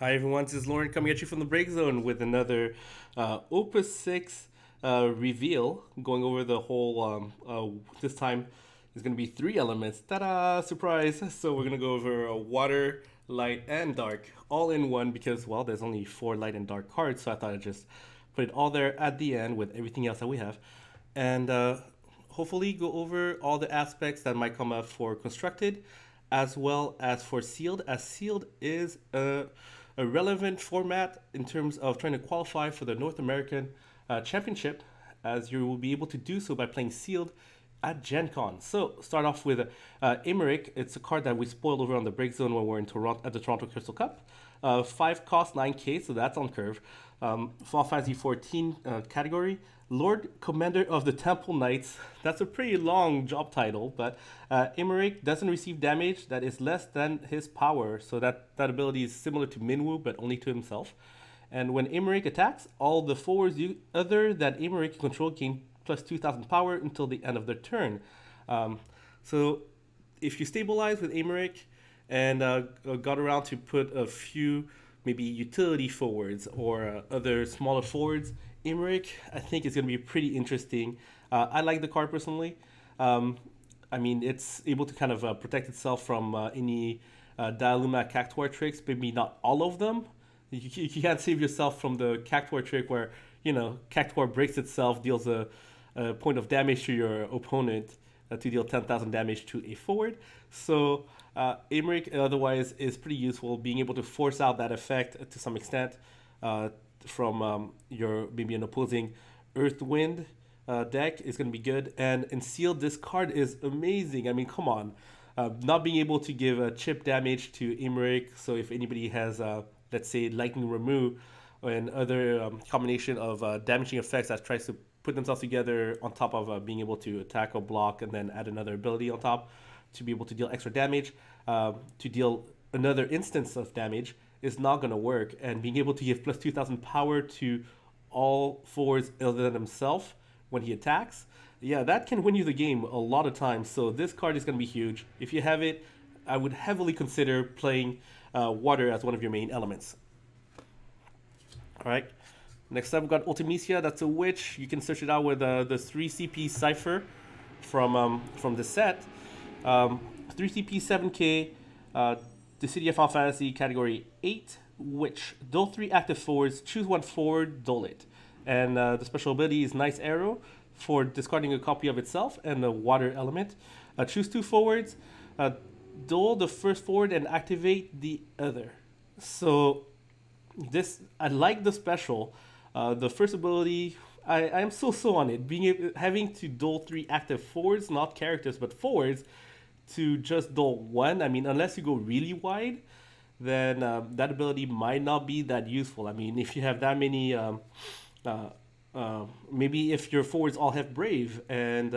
Hi everyone, this is Lauren coming at you from the break zone with another Opus 6 reveal, going over the whole, this time is going to be three elements. Ta-da! Surprise! So we're going to go over water, light, and dark, all in one because, well, there's only four light and dark cards, so I thought I'd just put it all there at the end with everything else that we have. And hopefully go over all the aspects that might come up for constructed as well as for sealed, as sealed is a relevant format in terms of trying to qualify for the North American Championship, as you will be able to do so by playing sealed at Gen Con. So start off with Emmerich. It's a card that we spoiled over on the break zone when we're in Toronto at the Toronto Crystal Cup. 5 cost 9k, so that's on curve. Final Fantasy 14 category. Lord Commander of the Temple Knights. That's a pretty long job title, but Emmerich doesn't receive damage that is less than his power, so that ability is similar to Minwoo, but only to himself. And when Emmerich attacks, all the forwards other than Emmerich control gain plus 2,000 power until the end of their turn. So if you stabilize with Emmerich and got around to put a few maybe utility forwards or other smaller forwards, Emmerich I think is going to be pretty interesting. I like the card personally. I mean, it's able to kind of protect itself from any Dialuma Cactuar tricks, maybe not all of them. You can't save yourself from the Cactuar trick where, you know, Cactuar breaks itself, deals a point of damage to your opponent to deal 10,000 damage to a forward. So Emmerich otherwise is pretty useful, being able to force out that effect to some extent from your maybe an opposing Earth Wind deck is going to be good. And in sealed, this card is amazing. I mean, come on. Not being able to give chip damage to Emmerich, so if anybody has, let's say, Lightning Remove and other combination of damaging effects that tries to put themselves together on top of being able to attack or block and then add another ability on top to be able to deal extra damage, to deal another instance of damage is not going to work. And being able to give plus 2,000 power to all forwards other than himself when he attacks, yeah, that can win you the game a lot of times. So this card is going to be huge. If you have it, I would heavily consider playing water as one of your main elements. All right. Next up, we've got Ultimecia. That's a witch. You can search it out with the 3 CP Cipher from the set. 3 CP 7K. The City of Final Fantasy category 8 witch. Duel 3 active forwards. Choose one forward. Duel it. And the special ability is Nice Arrow for discarding a copy of itself and the water element. Choose 2 forwards. Duel the first forward and activate the other. So this, I like the special. The first ability, I am so on it. Having to duel 3 active forwards, not characters but forwards, to just duel 1. I mean, unless you go really wide, then that ability might not be that useful. I mean, if you have that many, maybe if your forwards all have brave and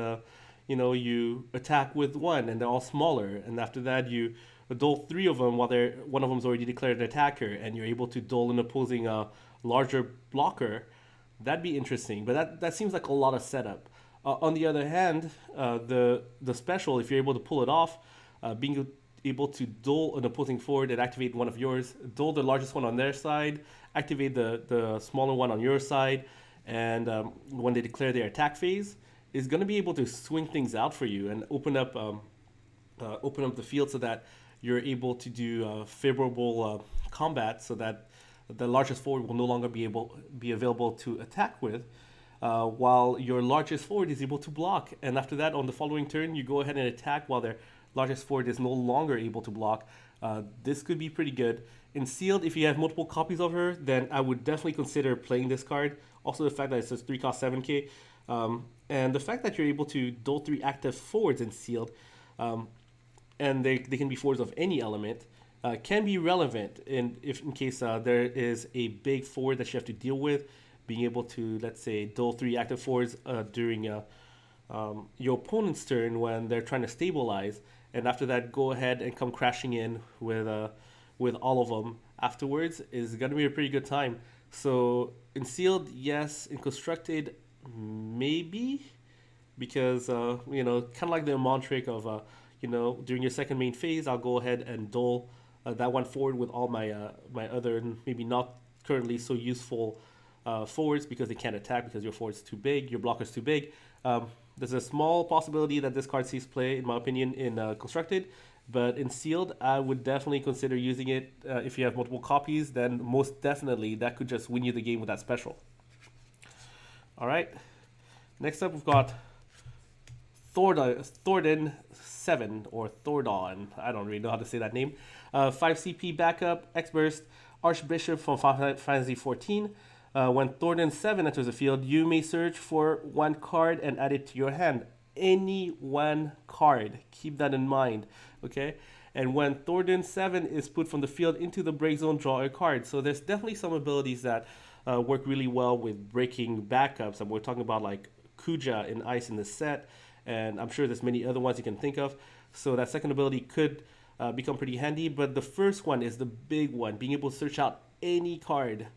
you know, you attack with 1 and they're all smaller, and after that you duel 3 of them while one of them's already declared an attacker, and you're able to duel an opposing larger blocker, that'd be interesting. But that seems like a lot of setup. On the other hand, the special, if you're able to pull it off, being able to duel an opposing forward and activate one of yours, duel the largest one on their side, activate the smaller one on your side, and when they declare their attack phase, is going to be able to swing things out for you and open up the field so that you're able to do favorable combat, so that the largest forward will no longer be available to attack with, while your largest forward is able to block. And after that, on the following turn, you go ahead and attack while their largest forward is no longer able to block. This could be pretty good. In sealed, if you have multiple copies of her, then I would definitely consider playing this card. Also, the fact that it says 3 cost 7k, and the fact that you're able to duel 3 active forwards in sealed, and they can be forwards of any element, can be relevant in case there is a big forward that you have to deal with. Being able to, let's say, duel 3 active forwards during your opponent's turn when they're trying to stabilize, and after that go ahead and come crashing in with all of them afterwards is going to be a pretty good time. So in sealed, yes. In constructed, maybe, because you know, kind of like the Amon trick of you know, during your second main phase, I'll go ahead and duel that went forward with all my my other maybe not currently so useful forwards because they can't attack because your forward's too big, your blocker's too big. There's a small possibility that this card sees play, in my opinion, in Constructed, but in Sealed, I would definitely consider using it. If you have multiple copies, then most definitely that could just win you the game with that special. All right, next up we've got Thordan 7, or Thordan, I don't really know how to say that name. 5 CP backup, X-Burst, Archbishop from Final Fantasy XIV. When Thordan 7 enters the field, you may search for one card and add it to your hand. Any one card. Keep that in mind, okay? And when Thordan 7 is put from the field into the break zone, draw a card. So there's definitely some abilities that work really well with breaking backups. And we're talking about like Kuja in Ice in the set, and I'm sure there's many other ones you can think of. So that second ability could become pretty handy, but the first one is the big one, being able to search out any card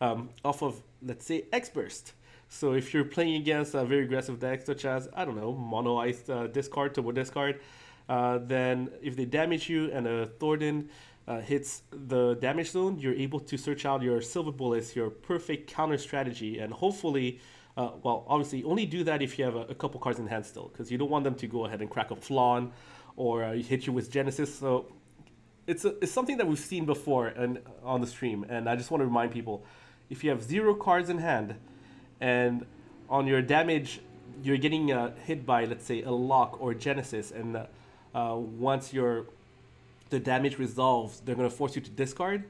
off of, let's say, X-Burst. So if you're playing against a very aggressive deck, such as, I don't know, Mono Ice discard, Turbo discard, then if they damage you and a Thordan hits the damage zone, you're able to search out your Silver Bullets, your perfect counter strategy, and hopefully, well, obviously, only do that if you have a couple cards in hand still, because you don't want them to go ahead and crack a Flan or hit you with Genesis. So it's something that we've seen before and on the stream, and I just want to remind people, if you have 0 cards in hand and on your damage you're getting hit by, let's say, a Lock or Genesis, and once the damage resolves, they're going to force you to discard,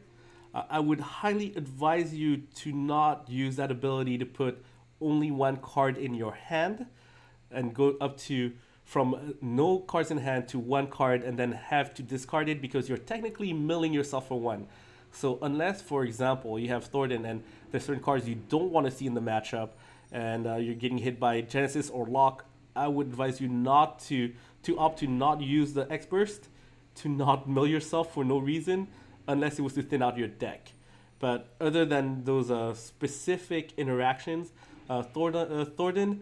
I would highly advise you to not use that ability to put only one card in your hand and go up to from no cards in hand to one card and then have to discard it, because you're technically milling yourself for one. So unless, for example, you have Thordan and there's certain cards you don't want to see in the matchup, and you're getting hit by Genesis or Lock, I would advise you not to opt to not use the X-Burst, to not mill yourself for no reason, unless it was to thin out your deck. But other than those specific interactions, Thordan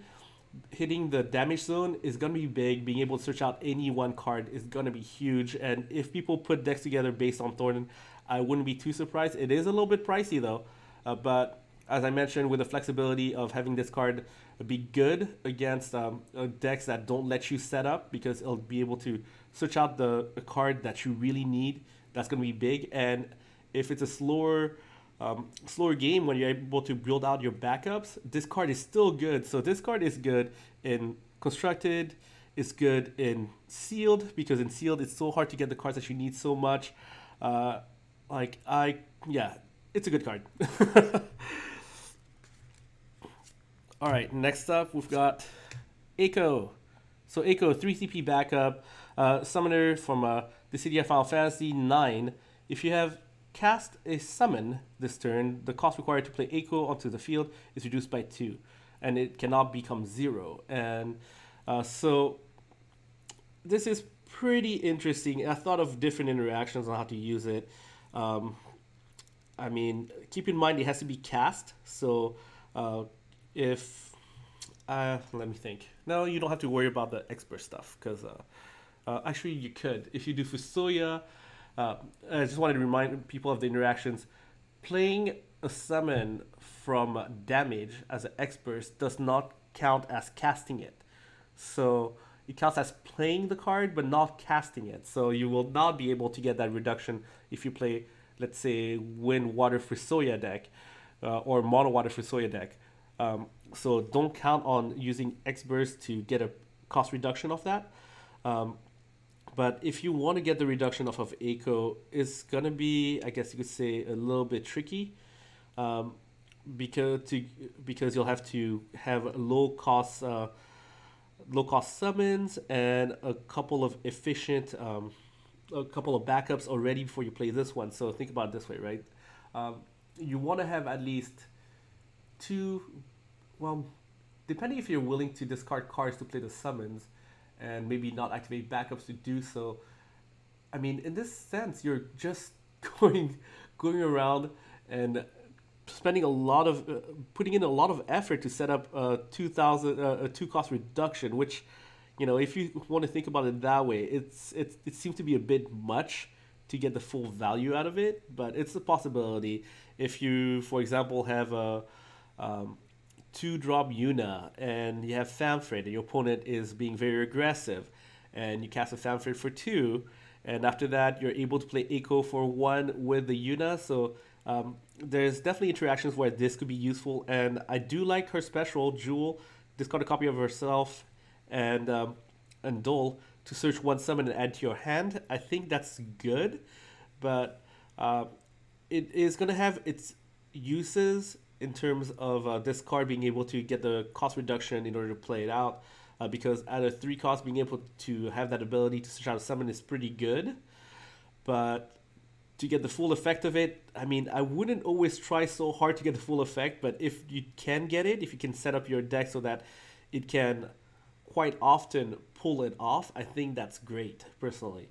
hitting the damage zone is going to be big. Being able to search out any one card is going to be huge. And if people put decks together based on Thordan, I wouldn't be too surprised. It is a little bit pricey though, but as I mentioned, with the flexibility of having this card be good against decks that don't let you set up, because it'll be able to search out a card that you really need, that's going to be big. And if it's a slower game when you're able to build out your backups, this card is still good. So this card is good in Constructed, it's good in Sealed, because in Sealed it's so hard to get the cards that you need so much. Yeah, it's a good card. All right, next up we've got Echo. So Echo, 3 CP backup, summoner from the city of Final Fantasy IX. If you have cast a summon this turn, the cost required to play Echo onto the field is reduced by 2, and it cannot become 0. And so this is pretty interesting. I thought of different interactions on how to use it. I mean, keep in mind it has to be cast. So if let me think. No, you don't have to worry about the expert stuff, because actually you could if you do Fusoya. I just wanted to remind people of the interactions. Playing a summon from damage as an expert does not count as casting it. So it counts as playing the card but not casting it. So you will not be able to get that reduction if you play, let's say, Wind Water Fusoya deck or Mono Water Fusoya deck. So don't count on using X-Burst to get a cost reduction of that. But if you want to get the reduction off of Echo, it's going to be, I guess you could say, a little bit tricky, because you'll have to have low cost summons and a couple of efficient, a couple of backups already before you play this one. So think about it this way, right? You want to have at least 2, well, depending if you're willing to discard cards to play the summons, and maybe not activate backups to do so. I mean, in this sense, you're just going around and spending a lot of putting in a lot of effort to set up a 2 cost reduction, which, you know, if you want to think about it that way, it seems to be a bit much to get the full value out of it, but it's a possibility. If you, for example, have a 2-drop Yuna and you have Famfred and your opponent is being very aggressive and you cast a Famfred for 2, and after that you're able to play Echo for 1 with the Yuna, so there's definitely interactions where this could be useful, and I do like her special, Jewel, discard a copy of herself and Dole to search 1 summon and add to your hand. I think that's good, but it is going to have its uses in terms of this card being able to get the cost reduction in order to play it out, because at a 3 cost, being able to have that ability to search out a summon is pretty good, but to get the full effect of it, I mean, I wouldn't always try so hard to get the full effect, but if you can get it, if you can set up your deck so that it can quite often pull it off, I think that's great, personally.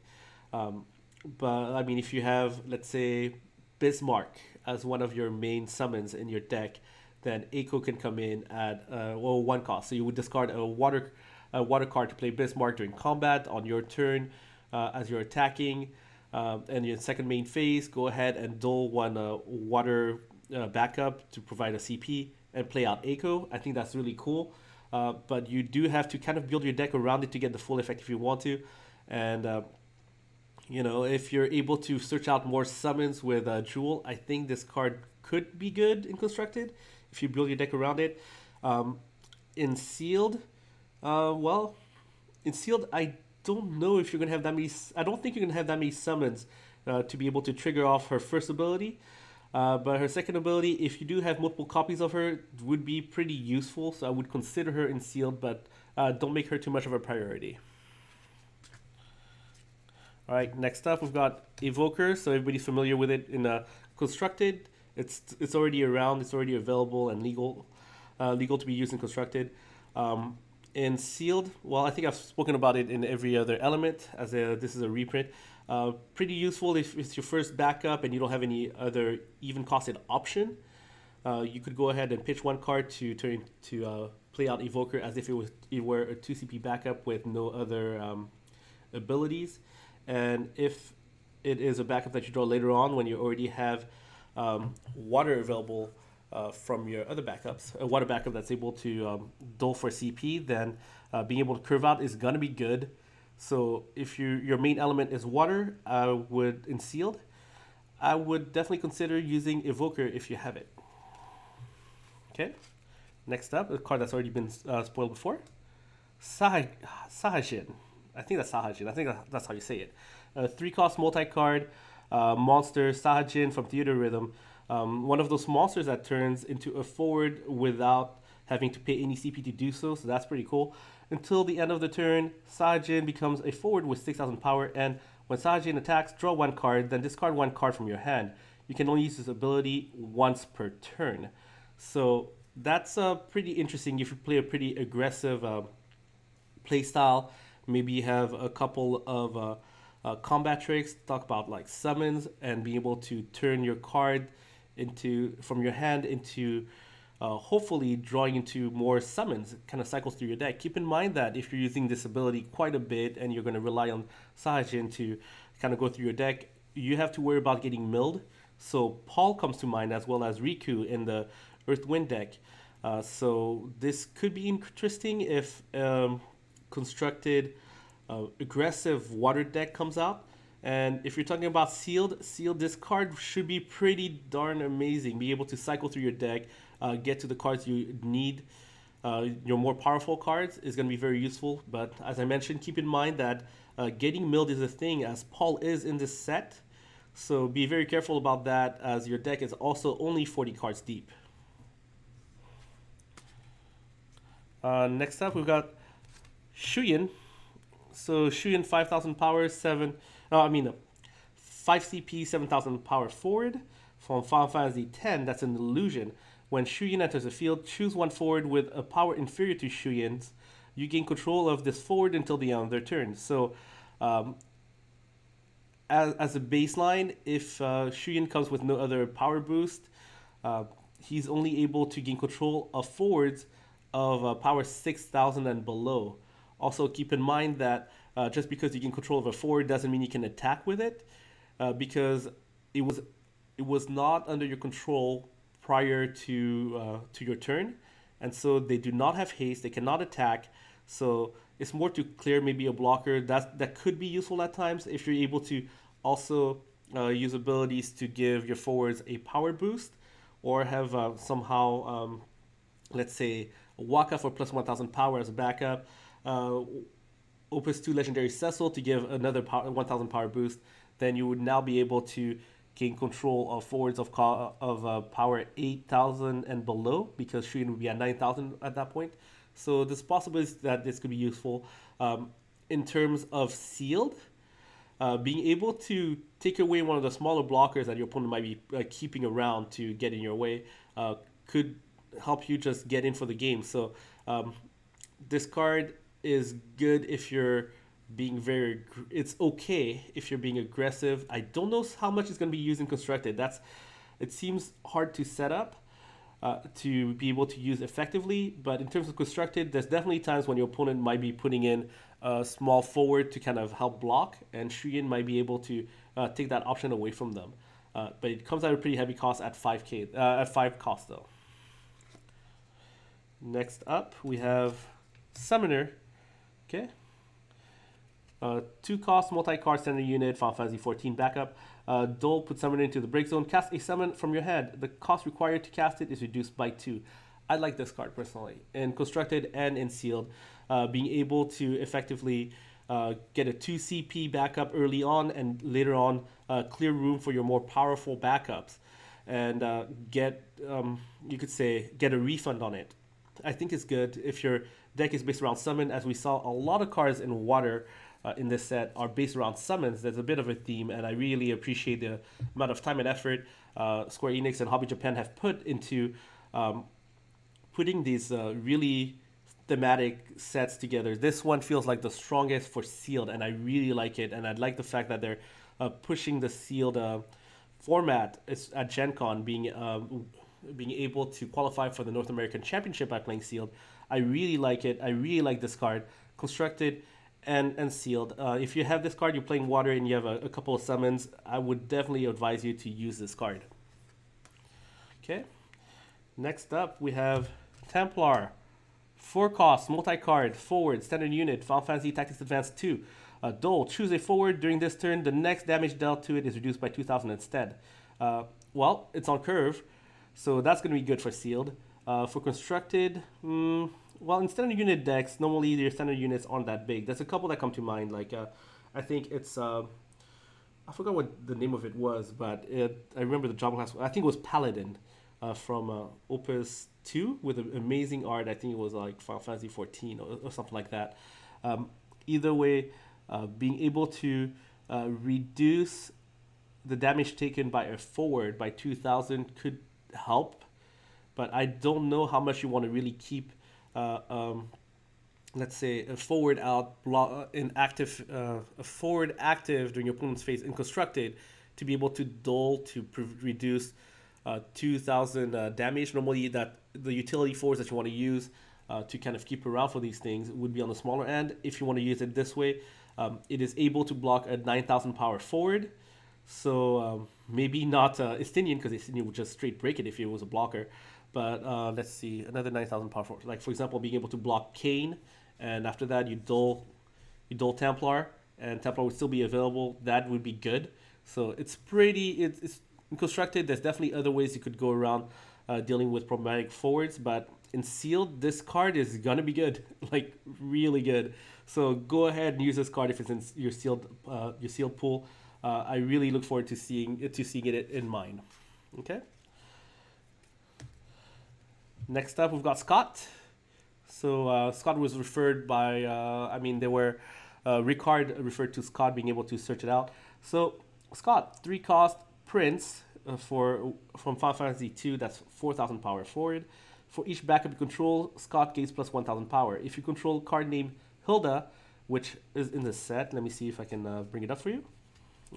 But, I mean, if you have, let's say, Bismarck as one of your main summons in your deck, then Echo can come in at 1 cost. So you would discard a water card to play Bismarck during combat on your turn as you're attacking. And your second main phase, go ahead and dole 1 water backup to provide a CP and play out Echo. I think that's really cool. But you do have to kind of build your deck around it to get the full effect if you want to. And, you know, if you're able to search out more summons with Jewel, I think this card could be good in Constructed if you build your deck around it. In Sealed, well, in Sealed, I don't know if you're going to have that many... I don't think you're going to have that many summons to be able to trigger off her first ability. But her second ability, if you do have multiple copies of her, would be pretty useful. So I would consider her in Sealed, but don't make her too much of a priority. All right, next up we've got Invoker. So everybody's familiar with it in Constructed. It's already around. It's already available and legal to be used in Constructed. In Sealed, well, I think I've spoken about it in every other element, as this is a reprint. Pretty useful if it's your first backup and you don't have any other even costed option. You could go ahead and pitch 1 card to turn to play out Evoker as if it were a 2 CP backup with no other abilities. And if it is a backup that you draw later on when you already have water available from your other backups, a water backup that's able to dole for CP, then being able to curve out is going to be good. So if your main element is water, in Sealed, I would definitely consider using Evoker if you have it. Okay, next up, a card that's already been spoiled before, Sahajin. I think that's Sahajin. I think that's how you say it. 3-cost multi-card monster, Sahajin from Theater Rhythm. One of those monsters that turns into a forward without having to pay any CP to do so, so that's pretty cool. Until the end of the turn, Sahajin becomes a forward with 6,000 power, and when Sahajin attacks, draw 1 card, then discard 1 card from your hand. You can only use this ability once per turn. So that's pretty interesting if you play a pretty aggressive play style. Maybe you have a couple of combat tricks, talk about like summons, and being able to turn your card from your hand into hopefully drawing into more summons. It kind of cycles through your deck. Keep in mind that if you're using this ability quite a bit and you're going to rely on Sahajin to kind of go through your deck, you have to worry about getting milled. So Paul comes to mind, as well as Riku in the Earth Wind deck. So this could be interesting if constructed aggressive water deck comes out. And if you're talking about Sealed, this card should be pretty darn amazing. Be able to cycle through your deck, get to the cards you need. Your more powerful cards is going to be very useful. But as I mentioned, keep in mind that getting milled is a thing, as Paul is in this set. So be very careful about that, as your deck is also only 40 cards deep. Next up, we've got Xuan. So Xuan, 5,000 power, 5 CP, 7,000 power forward from Final Fantasy X. That's an illusion. When Xuan enters the field, choose 1 forward with a power inferior to Xuan's. You gain control of this forward until the end of their turn. So, as a baseline, if Xuan comes with no other power boost, he's only able to gain control of forwards of power 6,000 and below. Also, keep in mind that just because you gain control of a forward doesn't mean you can attack with it. because it was not under your control prior to your turn, and so they do not have haste. They cannot attack. So it's more to clear maybe a blocker. That could be useful at times if you're able to also use abilities to give your forwards a power boost, or have somehow, let's say, Waka for plus 1000 power as a backup. Opus 2 Legendary Cecil to give another 1000 power boost. Then you would now be able to gain control of forwards of power 8000 and below, because Xuan would be at 9000 at that point. So there's possibilities that this could be useful. In terms of sealed, being able to take away one of the smaller blockers that your opponent might be keeping around to get in your way could help you just get in for the game. So this card is good if you're being it's okay if you're being aggressive. I don't know how much it's going to be used in constructed. It seems hard to set up to be able to use effectively, but in terms of constructed, there's definitely times when your opponent might be putting in a small forward to kind of help block, and Xuan might be able to take that option away from them. But it comes at a pretty heavy cost at 5k, at 5 cost though. Next up, we have Summoner. Okay. 2 cost, multi-card standard unit, Final Fantasy 14 backup. Dole, put Summoner into the break zone. Cast a summon from your hand. The cost required to cast it is reduced by 2. I like this card personally. In constructed and in sealed, being able to effectively get a 2 CP backup early on, and later on clear room for your more powerful backups, and get you could say get a refund on it. I think it's good if your deck is based around summon. As we saw, a lot of cards in water in this set are based around summons. There's a bit of a theme, and I really appreciate the amount of time and effort Square Enix and Hobby Japan have put into putting these really thematic sets together. This one feels like the strongest for sealed, and I really like it. And I like the fact that they're pushing the sealed format at Gen Con, being able to qualify for the North American Championship by playing sealed. I really like it. I really like this card, constructed and sealed. If you have this card, you're playing water, and you have a couple of summons, I would definitely advise you to use this card. Okay. Next up, we have Templar. 4 costs, multi-card, forward, standard unit, Final Fantasy Tactics Advance 2. Dole, choose a forward during this turn. The next damage dealt to it is reduced by 2000 instead. Well, it's on curve, so that's going to be good for sealed. For constructed, well, in standard unit decks, normally your standard units aren't that big. There's a couple that come to mind, like I think it's I forgot what the name of it was, but I remember the job class. I think it was Paladin from Opus 2 with amazing art. I think it was like Final Fantasy 14 or something like that. Either way, being able to reduce the damage taken by a forward by 2000 could help, but I don't know how much you want to really keep let's say a forward out in active, a forward active during your opponent's phase in constructed to be able to dole to reduce 2000 damage. Normally that the utility force that you want to use to kind of keep around for these things would be on the smaller end. If you want to use it this way, it is able to block a 9000 power forward. So maybe not Estinian, because Estinian would just straight break it if it was a blocker. But let's see, another 9000 power forward. Like for example, being able to block Kane, and after that you dole Templar, and Templar would still be available. That would be good. So it's constructed. There's definitely other ways you could go around dealing with problematic forwards, but in sealed, this card is gonna be good, like really good. So go ahead and use this card if it's in your sealed pool. I really look forward to seeing it in mine. Okay. Next up, we've got Scott. So Scott was referred by, Ricard referred to Scott being able to search it out. So Scott, 3 cost Prince from Final Fantasy 2. That's 4000 power forward. For each backup you control, Scott gains plus 1000 power. If you control a card named Hilda, which is in the set, let me see if I can bring it up for you.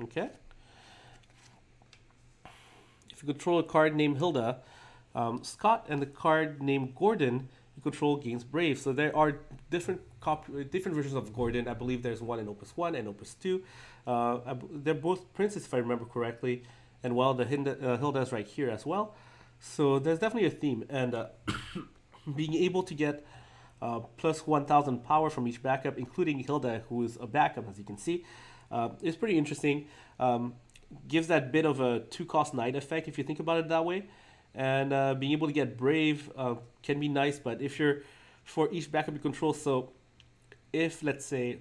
Okay. If you control a card named Hilda, Scott, and the card named Gordon you control gains Brave. So there are different different versions of Gordon. I believe there's one in Opus 1 and Opus 2. They're both princes, if I remember correctly. And well, the Hilda is right here as well. So there's definitely a theme. And being able to get plus 1,000 power from each backup, including Hilda, who is a backup, as you can see, is pretty interesting. Gives that bit of a 2-cost knight effect, if you think about it that way. And being able to get Brave can be nice, but if you're for each backup you control, so if, let's say,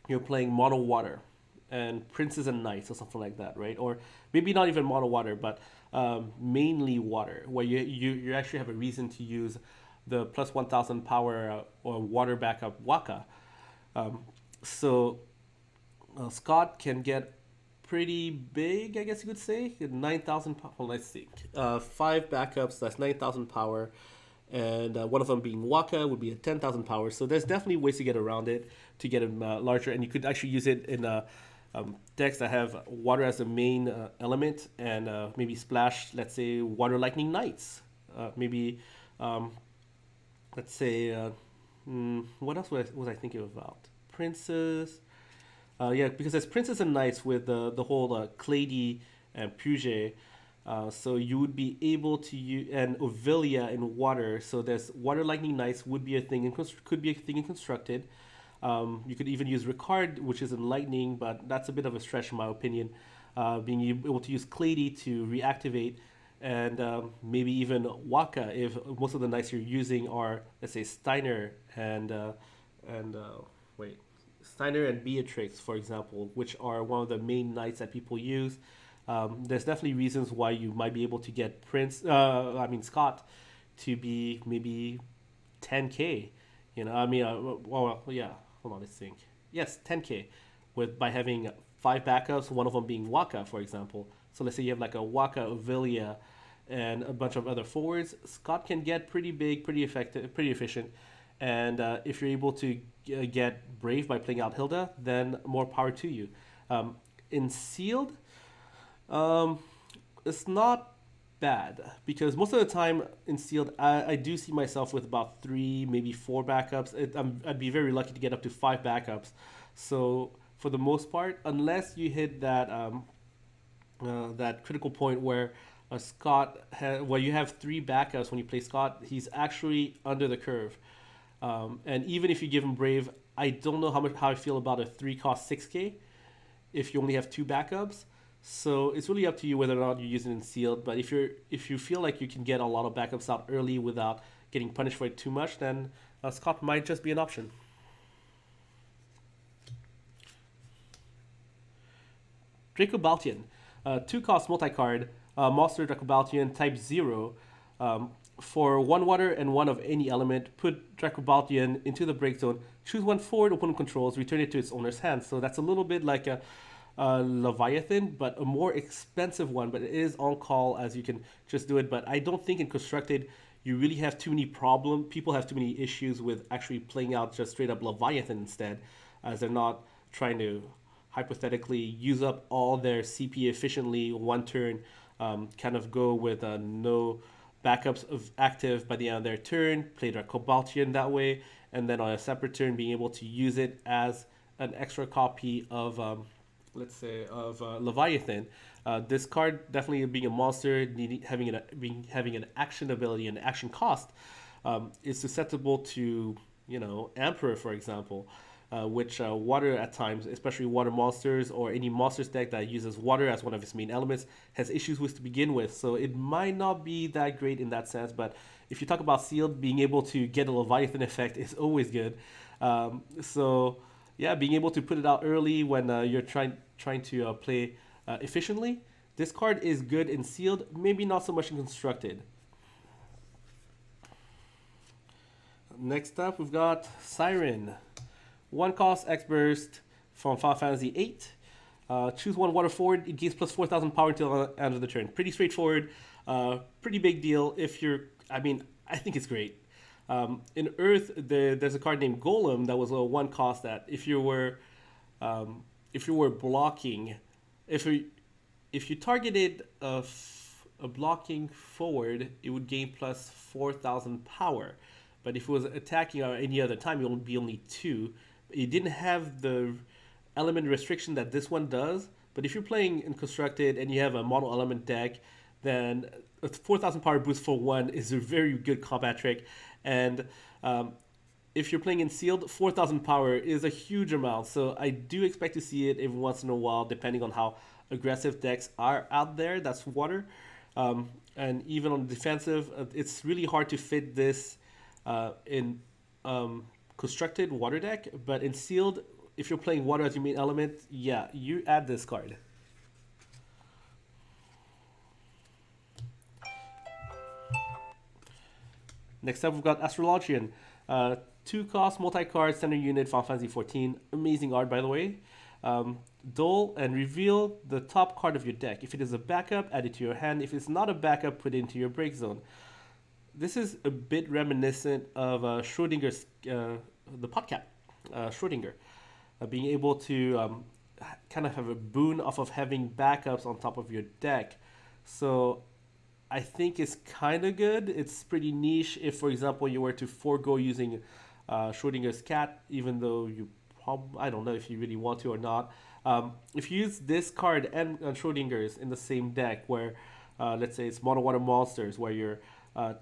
you're playing mono water and princes and knights or something like that, right? Or maybe not even mono water, but mainly water, where you actually have a reason to use the plus 1,000 power or water backup Waka. So Scott can get pretty big, I guess you could say. 9,000 power. Well, let's see. 5 backups, that's 9,000 power. And one of them being Waka would be a 10,000 power. So there's definitely ways to get around it to get him larger. And you could actually use it in decks that have water as the main element, and maybe splash, let's say, Water Lightning Knights. Maybe, let's say, what else was I thinking about? Princes. Yeah, because there's Princes and Knights with the whole Clady and Puget. So you would be able to use, and Ovilia in water. So there's Water Lightning Knights would be a thing, and could be a thing in Constructed. You could even use Ricard, which is in Lightning, but that's a bit of a stretch in my opinion. Being able to use Clady to reactivate, and maybe even Waka if most of the knights you're using are, let's say, Steiner and Steiner and Beatrix, for example, which are one of the main knights that people use. There's definitely reasons why you might be able to get Scott to be maybe 10k. You know, I mean, yeah. Hold on, let's think. Yes, 10k, by having 5 backups, one of them being Waka, for example. So let's say you have like a Waka, Ovilia, and a bunch of other forwards. Scott can get pretty big, pretty effective, pretty efficient. And if you're able to get Brave by playing out Hilda, then more power to you. In Sealed, it's not bad, because most of the time in Sealed, I do see myself with about 3, maybe 4 backups. I'd be very lucky to get up to 5 backups. So for the most part, unless you hit that that critical point where where you have 3 backups when you play Scott, he's actually under the curve. And even if you give him Brave, I don't know how I feel about a 3-cost 6k if you only have 2 backups. So it's really up to you whether or not you're using it in Sealed. But if you feel like you can get a lot of backups out early without getting punished for it too much, then Scott might just be an option. Drako Beltian, 2-cost multi-card, monster Drako Beltian, type 0. For 1 water and 1 of any element, put Drako Beltian into the break zone, choose 1 forward opponent controls, return it to its owner's hand. So that's a little bit like a Leviathan, but a more expensive one, but it is on call, as you can just do it. But I don't think in Constructed you really have too many people have too many issues with actually playing out just straight up Leviathan instead, as they're not trying to hypothetically use up all their CP efficiently 1 turn, kind of go with no backups of active by the end of their turn, play Drako Beltian that way, and then on a separate turn being able to use it as an extra copy of let's say of Leviathan. This card, definitely being a monster, having an action ability and action cost, is susceptible to, you know, Emperor, for example, which water at times, especially water monsters or any monsters deck that uses water as one of its main elements, has issues with to begin with. So it might not be that great in that sense. But if you talk about Sealed, being able to get a Leviathan effect is always good. So yeah, being able to put it out early when you're trying to play efficiently. This card is good in Sealed, maybe not so much in Constructed. Next up, we've got Siren. 1-cost X-Burst from Final Fantasy VIII. Choose 1 water forward. It gains plus 4,000 power until the end of the turn. Pretty straightforward. Pretty big deal. I think it's great. In Earth, there's a card named Golem that was a 1-cost that if you were blocking, if you targeted a blocking forward, it would gain plus 4,000 power. But if it was attacking or any other time, it would be only 2. It didn't have the element restriction that this one does. But if you're playing in constructed and you have a mono element deck, then a 4,000 power boost for 1 is a very good combat trick. And if you're playing in sealed, 4,000 power is a huge amount. So I do expect to see it every once in a while, depending on how aggressive decks are out there. That's water. And even on the defensive, it's really hard to fit this in constructed water deck. But in sealed, if you're playing water as your main element, yeah, you add this card. Next up, we've got Astrologian. 2-cost, multi-card, standard unit, Final Fantasy 14. Amazing art, by the way. Duel and reveal the top card of your deck. If it is a backup, add it to your hand. If it's not a backup, put it into your break zone. This is a bit reminiscent of Schrodinger's, the podcast, Schrodinger. Being able to kind of have a boon off of having backups on top of your deck. So I think it's kind of good. It's pretty niche if, for example, you were to forego using Schrodinger's cat, even though you I don't know if you really want to or not. If you use this card and Schrodinger's in the same deck where, let's say it's mono water monsters, where you're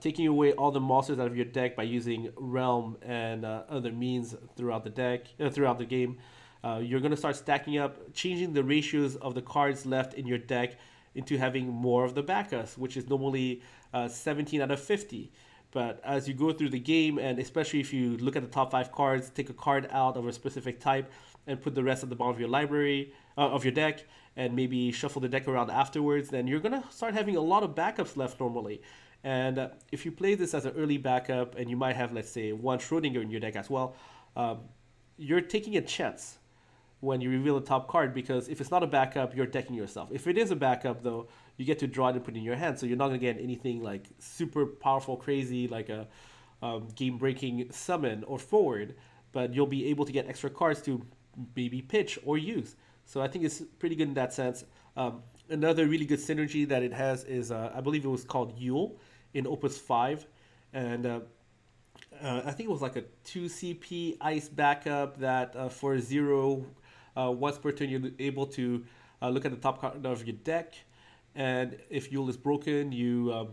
taking away all the monsters out of your deck by using Realm and other means throughout the deck, throughout the game, you're going to start stacking up, changing the ratios of the cards left in your deck into having more of the backups, which is normally 17 out of 50. But as you go through the game, and especially if you look at the top 5 cards, take a card out of a specific type and put the rest at the bottom of your library, of your deck, and maybe shuffle the deck around afterwards, then you're going to start having a lot of backups left normally. And if you play this as an early backup, and you might have, let's say, 1 Schrodinger in your deck as well, you're taking a chance when you reveal the top card, because if it's not a backup, you're decking yourself. If it is a backup, though, you get to draw it and put it in your hand, so you're not going to get anything like super powerful, crazy, like a game-breaking summon or forward, but you'll be able to get extra cards to maybe pitch or use. So I think it's pretty good in that sense. Another really good synergy that it has is, I believe it was called Yule in Opus 5, and I think it was like a 2 CP ice backup that for 0, once per turn you're able to look at the top card of your deck, and if Yule is broken, you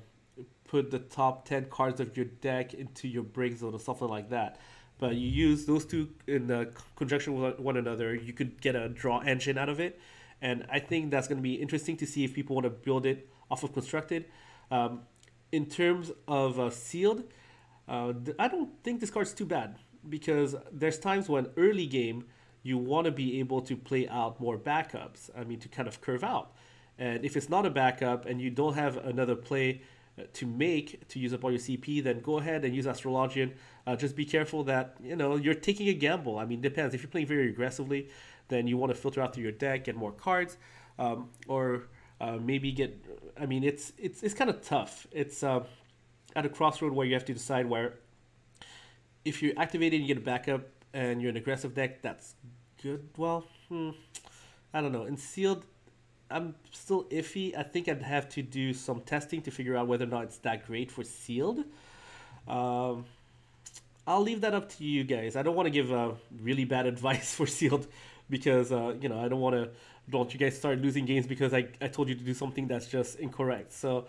put the top 10 cards of your deck into your break zone or something like that. But you use those two in conjunction with one another, you could get a draw engine out of it. And I think that's going to be interesting to see if people want to build it off of constructed. In terms of sealed, I don't think this card's too bad, because there's times when early game you want to be able to play out more backups. I mean, to kind of curve out. And if it's not a backup and you don't have another play to make to use up all your CP, then go ahead and use Astrologian. Just be careful that, you know, you're taking a gamble. I mean, it depends. If you're playing very aggressively, then you want to filter out through your deck, get more cards, or maybe get. I mean, it's kind of tough. It's at a crossroad where you have to decide where, if you activate it and you get a backup and you're an aggressive deck, that's good. Well, I don't know. In sealed, I'm still iffy. I think I'd have to do some testing to figure out whether or not it's that great for sealed. I'll leave that up to you guys. I don't want to give really bad advice for sealed, because you know, I don't you guys start losing games because I told you to do something that's just incorrect. So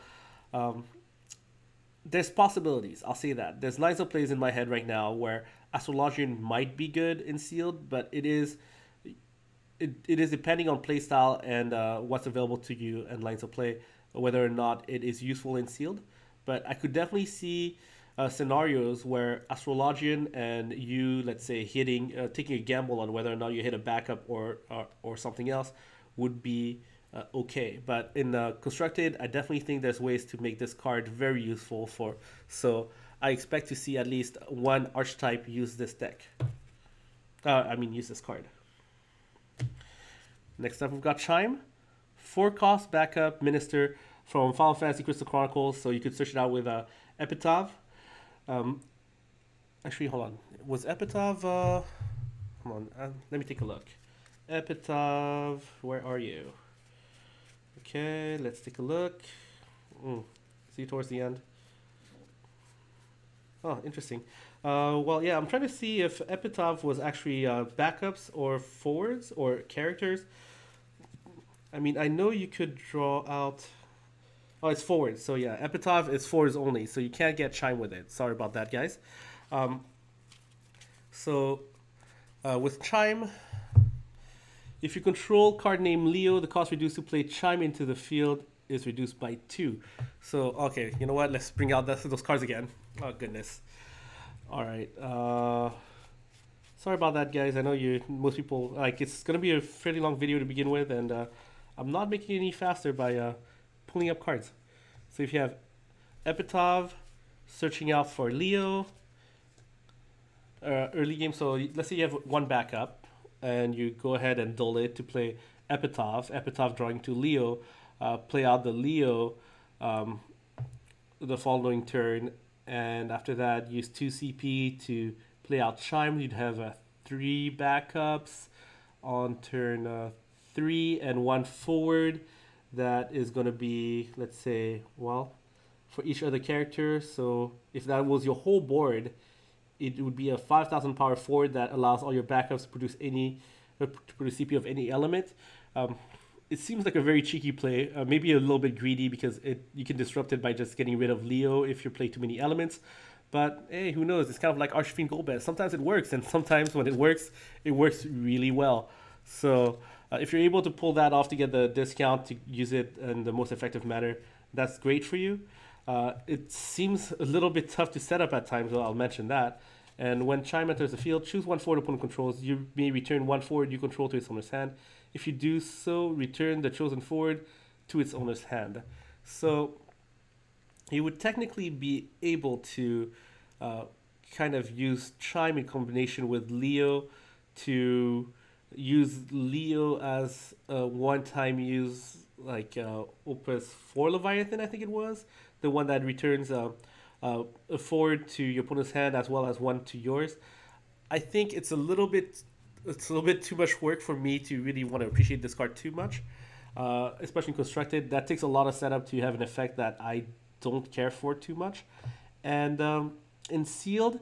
there's possibilities, I'll say that. There's lines of plays in my head right now where Astrologian might be good in sealed, but it is depending on playstyle and what's available to you and lines of play, whether or not it is useful in sealed. But I could definitely see scenarios where Astrologian and you, let's say, taking a gamble on whether or not you hit a backup or something else would be okay. But in constructed, I definitely think there's ways to make this card very useful for. So I expect to see at least one archetype use this deck. Use this card. Next up, we've got Chime, 4-cost backup minister from Final Fantasy Crystal Chronicles. So you could search it out with Epitaph. Actually, hold on. Was Epitaph? Hold on. Let me take a look. Epitaph, where are you? Okay, let's take a look. See you towards the end. Oh, interesting. Well, yeah, I'm trying to see if Epitaph was actually backups or forwards or characters. I mean, I know you could draw out. Oh, it's forwards. So yeah, Epitaph is forwards only. So you can't get Chime with it. Sorry about that, guys. Um, so with Chime, if you control card name Leo, the cost reduced to play Chime into the field is reduced by 2. So, okay, you know what? Let's bring out those cards again. Oh, goodness. All right. Sorry about that, guys. I know most people, like, it's going to be a fairly long video to begin with, and I'm not making it any faster by pulling up cards. So if you have Epitaph, searching out for Leo, early game, so let's say you have one backup, and you go ahead and dull it to play Epitaph drawing to Leo, play out the Leo the following turn, and after that use 2 CP to play out Chime. You'd have 3 backups on turn 3 and 1 forward. That is going to be, let's say, well, for each other character. So if that was your whole board, it would be a 5,000 power forward that allows all your backups to produce CP of any element. It seems like a very cheeky play, maybe a little bit greedy because you can disrupt it by just getting rid of Leo if you play too many elements. But hey, who knows? It's kind of like Archfiend Golbez. Sometimes it works, and sometimes when it works really well. So if you're able to pull that off to get the discount to use it in the most effective manner, that's great for you. It seems a little bit tough to set up at times, so I'll mention that. And when Chime enters the field, choose 1 forward opponent controls. You may return 1 forward you control to its owner's hand. If you do so, return the chosen forward to its owner's hand. So you would technically be able to kind of use Chime in combination with Leo to use Leo as a one-time use, like Opus 4 Leviathan, I think it was, the one that returns a forward to your opponent's hand as well as 1 to yours. I think it's a little bit too much work for me to really want to appreciate this card too much, especially constructed. That takes a lot of setup to have an effect that I don't care for too much. And in sealed,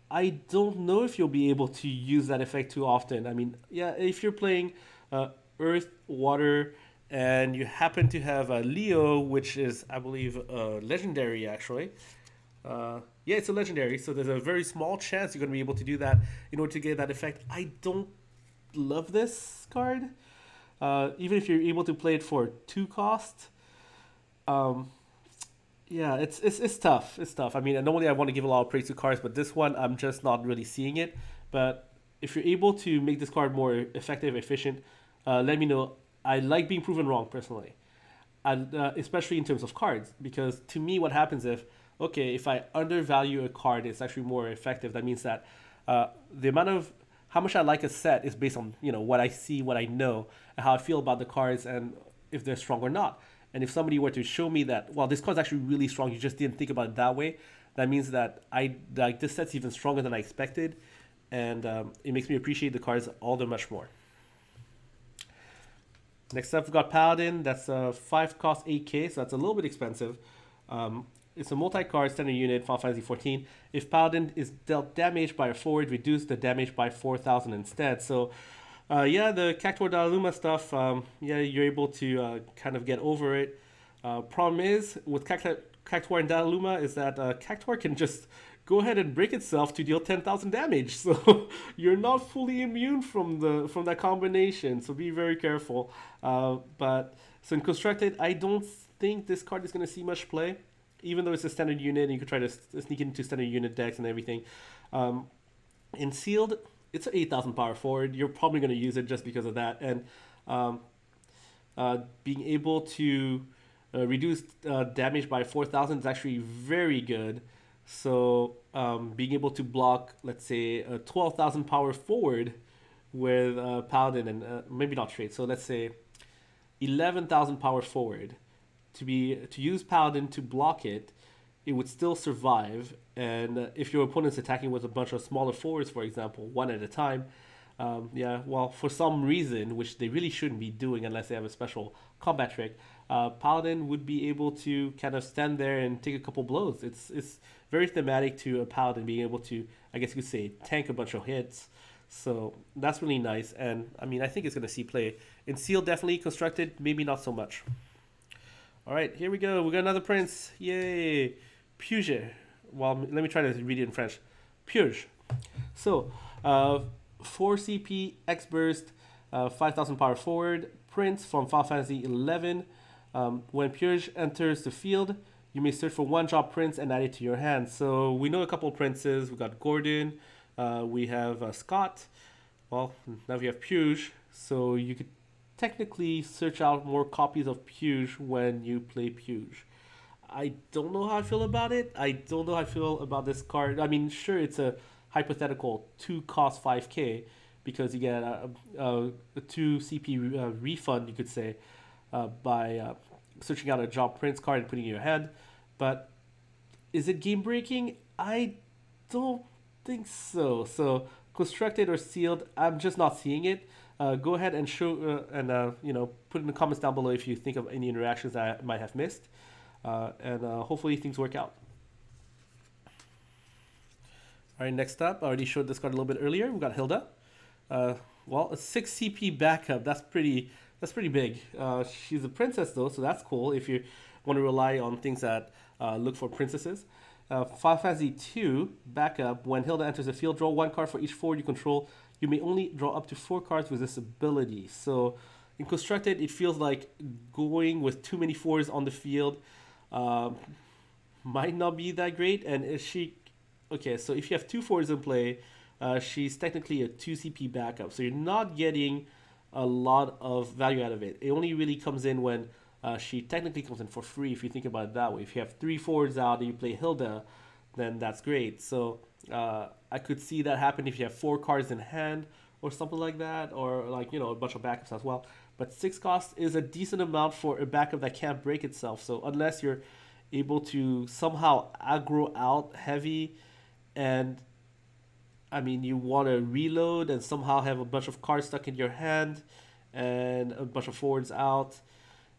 I don't know if you'll be able to use that effect too often. I mean, yeah, if you're playing Earth, Water, and you happen to have a Leo, which is, I believe, legendary actually. Yeah, it's a legendary, so there's a very small chance you're going to be able to do that in order to get that effect. I don't love this card. Even if you're able to play it for 2 cost. Yeah, it's tough. It's tough. I mean, normally I want to give a lot of praise to cards, but this one, I'm just not really seeing it. But if you're able to make this card more effective, efficient, let me know. I like being proven wrong, personally. And, especially in terms of cards, because to me what happens if I undervalue a card, it's actually more effective. That means that the amount of how much I like a set is based on what I see, what I know, and how I feel about the cards, and if they're strong or not. And if somebody were to show me that, well, this card's actually really strong, you just didn't think about it that way, that means that this set's even stronger than I expected, and it makes me appreciate the cards all the much more. Next up, we've got Paladin. That's 5 cost 8k, so that's a little bit expensive. It's a multi-card standard unit, Final Fantasy 14. If Paladin is dealt damage by a forward, reduce the damage by 4,000 instead. So, yeah, the Cactuar Dalaluma stuff, yeah, you're able to kind of get over it. Problem is, with Cactuar and Dalaluma, is that Cactuar can just go ahead and break itself to deal 10,000 damage. So you're not fully immune from that combination. So be very careful. But so in constructed, I don't think this card is going to see much play, even though it's a standard unit and you could try to sneak into standard unit decks and everything. In sealed, it's an 8,000 power forward. You're probably going to use it just because of that. And being able to reduce damage by 4,000 is actually very good. So being able to block, let's say, a 12,000 power forward with Paladin, and maybe not straight. So let's say 11,000 power forward. To use Paladin to block it, it would still survive. And if your opponent's attacking with a bunch of smaller forwards, for example, 1 at a time, yeah, well, for some reason, which they really shouldn't be doing unless they have a special combat trick, Paladin would be able to kind of stand there and take a couple blows. It's very thematic to a Paladin being able to, I guess you could say, tank a bunch of hits. So that's really nice, and I mean, I think it's going to see play. In Sealed, definitely. Constructed, maybe not so much. All right, here we go. We got another prince. Yay. Purge. Well, let me try to read it in French. Purge. So, 4 CP, X burst, 5,000 power forward. Prince from Final Fantasy 11. When Purge enters the field, you may search for one drop prince and add it to your hand. So we know a couple of princes. We got Gordon. We have Scott. Well, now we have Purge. So you could technically search out more copies of Purge when you play Purge. I don't know how I feel about it. I don't know how I feel about this card. I mean, sure, it's a hypothetical 2 cost 5k because you get a 2 CP refund, you could say, by searching out a drop prince card and putting it in your hand. But is it game breaking? I don't think so. So constructed or sealed, I'm just not seeing it. Go ahead and show put in the comments down below if you think of any interactions that I might have missed, and hopefully things work out. All right, next up, I already showed this card a little bit earlier. We've got Hilda. Well, a 6 CP backup. That's pretty big. She's a princess though, so that's cool if you want to rely on things that look for princesses. Final Fantasy 2 backup. When Hilda enters the field, draw 1 card for each forward you control. You may only draw up to 4 cards with this ability. So in Constructed, it feels like going with too many 4s on the field might not be that great. And is she... Okay, so if you have 2 4s in play, she's technically a 2 CP backup. So you're not getting a lot of value out of it. It only really comes in when she technically comes in for free, if you think about it that way. If you have 3 forwards out and you play Hilda, then that's great. So I could see that happen if you have 4 cards in hand or something like that, or like, you know, a bunch of backups as well. But 6 cost is a decent amount for a backup that can't break itself. So unless you're able to somehow aggro out heavy, and I mean, you want to reload and somehow have a bunch of cards stuck in your hand and a bunch of forwards out,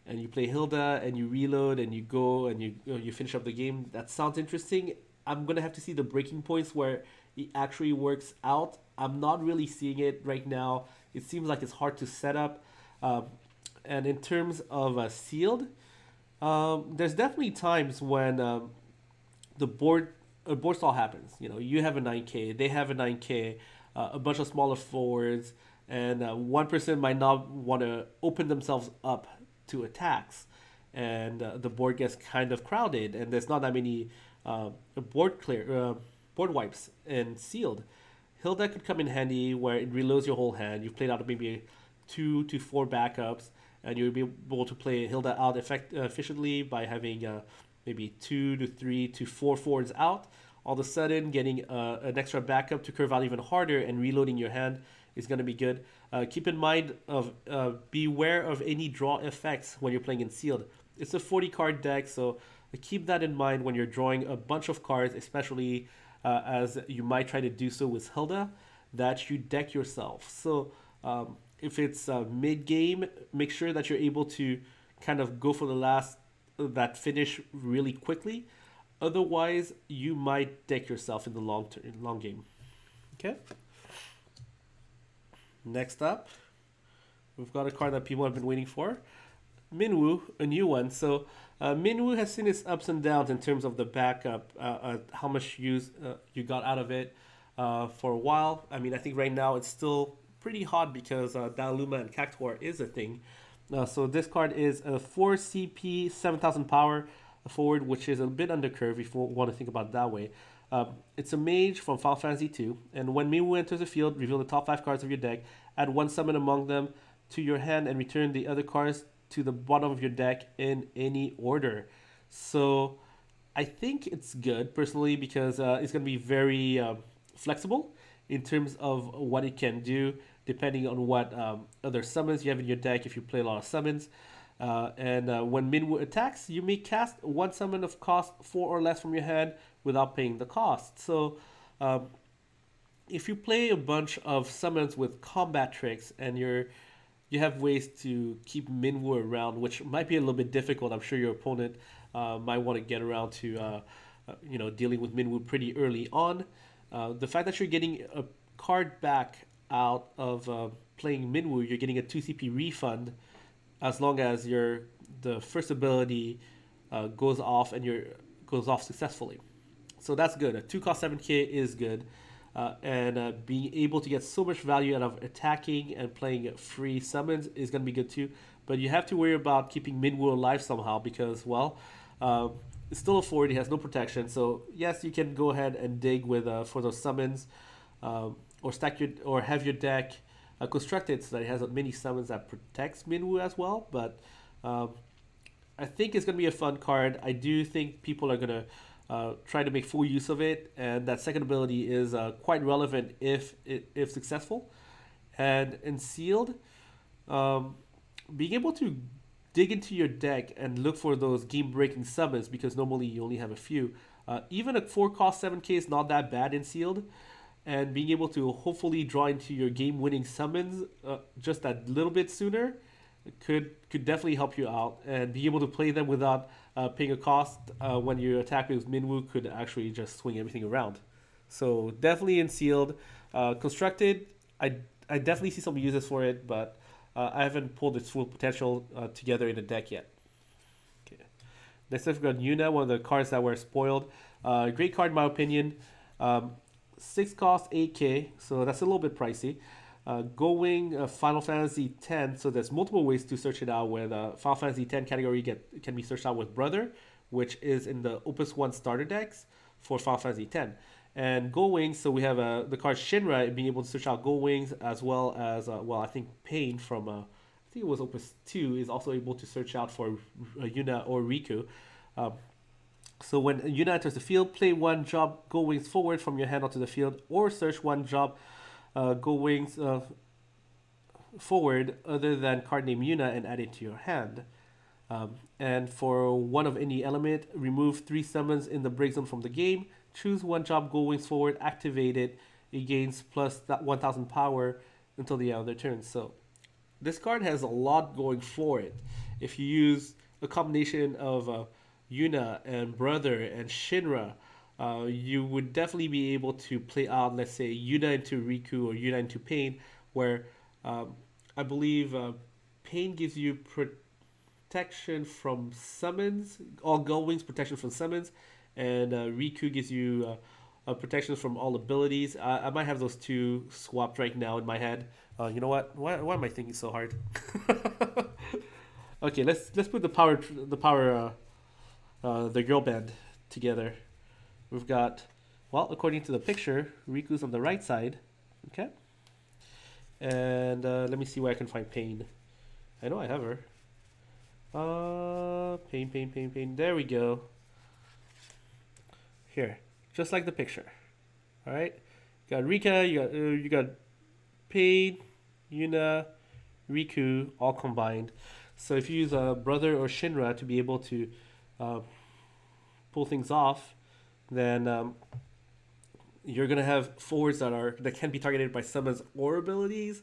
and you play Hilda and you reload and you go and you finish up the game. That sounds interesting. I'm gonna have to see the breaking points where it actually works out. I'm not really seeing it right now. It seems like it's hard to set up. And in terms of sealed, there's definitely times when the board stall happens. You know, you have a 9k, they have a 9k, a bunch of smaller forwards, and one person might not want to open themselves up to attacks, and the board gets kind of crowded, and there's not that many board wipes and sealed. Hilda could come in handy where it reloads your whole hand. You've played out maybe 2 to 4 backups, and you'll be able to play Hilda out efficiently by having maybe 2 to 3 to 4 forwards out. All of a sudden, getting an extra backup to curve out even harder and reloading your hand is going to be good. Keep in mind of beware of any draw effects when you're playing in sealed. It's a 40 card deck, so keep that in mind when you're drawing a bunch of cards, especially as you might try to do so with Hilda, that you deck yourself. So if it's mid game, make sure that you're able to kind of go for the last that finish really quickly. Otherwise, you might deck yourself in the long game. Okay. Next up, we've got a card that people have been waiting for. Minwoo, a new one. So Minwoo has seen its ups and downs in terms of the backup, how much use you got out of it for a while. I mean, I think right now it's still pretty hot because Daluma and Cactuar is a thing. So this card is a 4 CP, 7,000 power forward, which is a bit undercurve if you want to think about it that way. It's a mage from Final Fantasy 2, and when Minwoo enters the field, reveal the top 5 cards of your deck, add 1 summon among them to your hand, and return the other cards to the bottom of your deck in any order. So I think it's good, personally, because it's going to be very flexible in terms of what it can do, depending on what other summons you have in your deck if you play a lot of summons. And when Minwoo attacks, you may cast 1 summon of cost 4 or less from your hand without paying the cost. So if you play a bunch of summons with combat tricks and you you have ways to keep Minwoo around, which might be a little bit difficult. I'm sure your opponent might want to get around to dealing with Minwoo pretty early on. The fact that you're getting a card back out of playing Minwoo, you're getting a 2 CP refund as long as the first ability goes off and goes off successfully. So that's good. A 2 cost 7k is good. And being able to get so much value out of attacking and playing free summons is going to be good too. But you have to worry about keeping Minwoo alive somehow because, well, it's still a forward. He has no protection. So yes, you can go ahead and dig with for those summons, or have your deck constructed so that it has many summons that protects Minwoo as well. But I think it's going to be a fun card. I do think people are going to try to make full use of it, and that second ability is quite relevant if successful. And in sealed, being able to dig into your deck and look for those game-breaking summons, because normally you only have a few. Even a 4 cost 7k is not that bad in sealed, and being able to hopefully draw into your game-winning summons just that little bit sooner could definitely help you out, and being able to play them without paying a cost when you attack with Minwoo could actually just swing everything around. So definitely in sealed. Constructed, I definitely see some uses for it, but I haven't pulled its full potential together in the deck yet. Okay. Next up, we've got Yuna, one of the cards that were spoiled. Great card in my opinion. 6 cost 8k, so that's a little bit pricey. Going Final Fantasy X, so there's multiple ways to search it out. Where the Final Fantasy X category can be searched out with Brother, which is in the Opus 1 starter decks for Final Fantasy X. And Go Wings, so we have the card Shinra being able to search out Go Wings, as well as I think Pain from I think it was Opus 2 is also able to search out for Yuna or Riku. So when Yuna enters the field, play 1 job Go Wings forward from your hand onto the field, or search 1 job Go Wings forward other than card name Yuna and add it to your hand. And for one of any element, remove 3 summons in the break zone from the game. Choose 1 job Go Wings forward, activate it. It gains plus 1000 power until the end of their turn. So this card has a lot going for it. If you use a combination of Yuna and Brother and Shinra, you would definitely be able to play out, let's say, Yuna into Riku or Yuna into Pain, where I believe Pain gives you protection from summons, all Go Wings protection from summons, and Riku gives you protection from all abilities. I might have those two swapped right now in my head. You know what? Why am I thinking so hard? Okay, let's put the girl band together. We've got, well, according to the picture, Riku's on the right side. Okay. And let me see where I can find Pain. I know I have her. Pain. There we go. Here, just like the picture. All right. You got Rika. You got Pain, Yuna, Riku, all combined. So if you use a Brother or Shinra to be able to pull things off, then you're gonna have forwards that can be targeted by summons or abilities.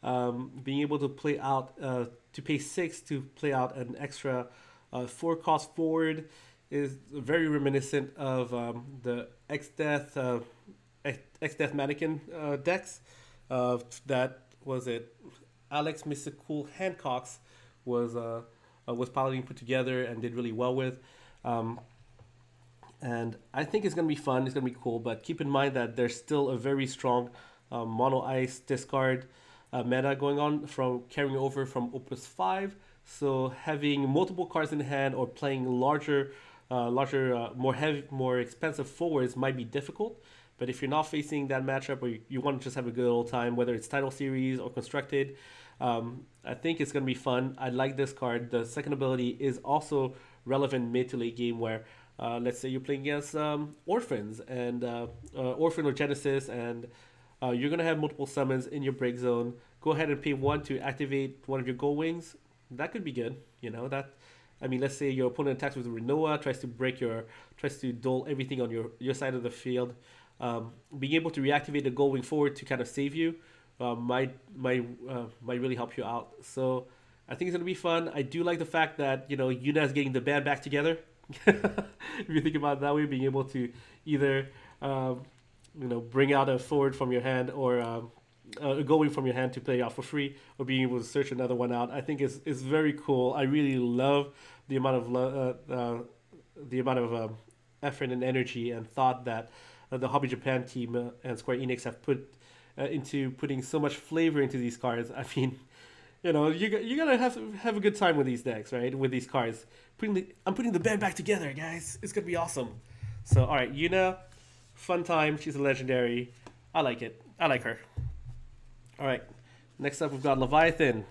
Being able to play out to pay 6 to play out an extra 4 cost forward is very reminiscent of the X-Death Mannequin decks. That was it. Alex Mystical Hancock's was Paladin put together and did really well with. And I think it's going to be fun, it's going to be cool, but keep in mind that there's still a very strong mono ice discard meta going on from carrying over from Opus 5. So having multiple cards in hand or playing larger, more expensive forwards might be difficult. But if you're not facing that matchup, or you want to just have a good old time, whether it's title series or constructed, I think it's going to be fun. I like this card. The second ability is also relevant mid to late game, where let's say you're playing against Orphans and Orphan or Genesis, and you're going to have multiple summons in your break zone. Go ahead and pay 1 to activate one of your Go Wings. That could be good. You know, that, I mean, let's say your opponent attacks with Renoa, tries to dole everything on your side of the field. Being able to reactivate the Go Wing forward to kind of save you might really help you out. So I think it's gonna be fun. I do like the fact that Yuna is getting the band back together. If you think about it that way, being able to either bring out a forward from your hand or going from your hand to play out for free, or being able to search another one out, I think is very cool. I really love the amount of effort and energy and thought that the Hobby Japan team and Square Enix have put into putting so much flavor into these cards. I mean, you gotta have a good time with these decks, right? With these cards, I'm putting the band back together, guys. It's gonna be awesome. So, all right, Yuna, fun time. She's a legendary. I like it. I like her. All right, next up we've got Leviathan.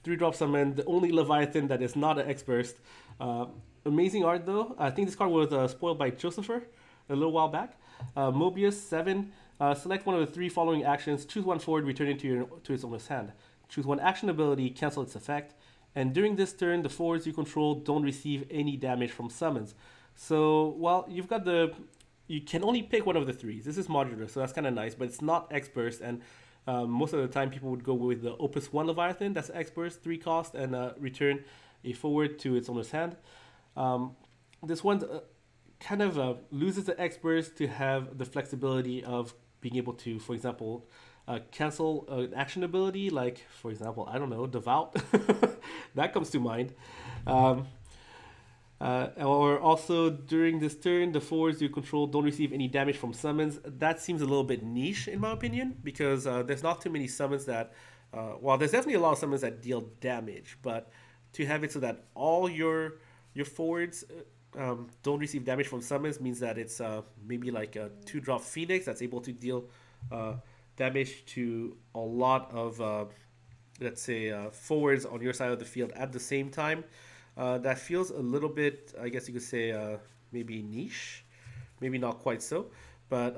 3-drop summon, the only Leviathan that is not an X-Burst. Amazing art though. I think this card was spoiled by Josepher a little while back. Mobius 7. Select one of the 3 following actions. Choose one forward, return it to its owner's hand. Choose one action ability, cancel its effect. And during this turn, the forwards you control don't receive any damage from summons. So, well, you can only pick one of the 3s. This is modular, so that's kind of nice, but it's not X-Burst, and most of the time people would go with the Opus 1 Leviathan. That's X-Burst, 3 cost, and return a forward to its owner's hand. This one kind of loses the X-Burst to have the flexibility of being able to, for example, cancel an action ability, like, for example, I don't know, Devout. That comes to mind. Or also, during this turn, the forwards you control don't receive any damage from summons. That seems a little bit niche, in my opinion, because there's not too many summons that... well, there's definitely a lot of summons that deal damage, but to have it so that all your forwards don't receive damage from summons means that it's maybe like a 2-drop Phoenix that's able to deal damage to a lot of, let's say, forwards on your side of the field at the same time. That feels a little bit, I guess you could say, maybe niche, maybe not quite so, but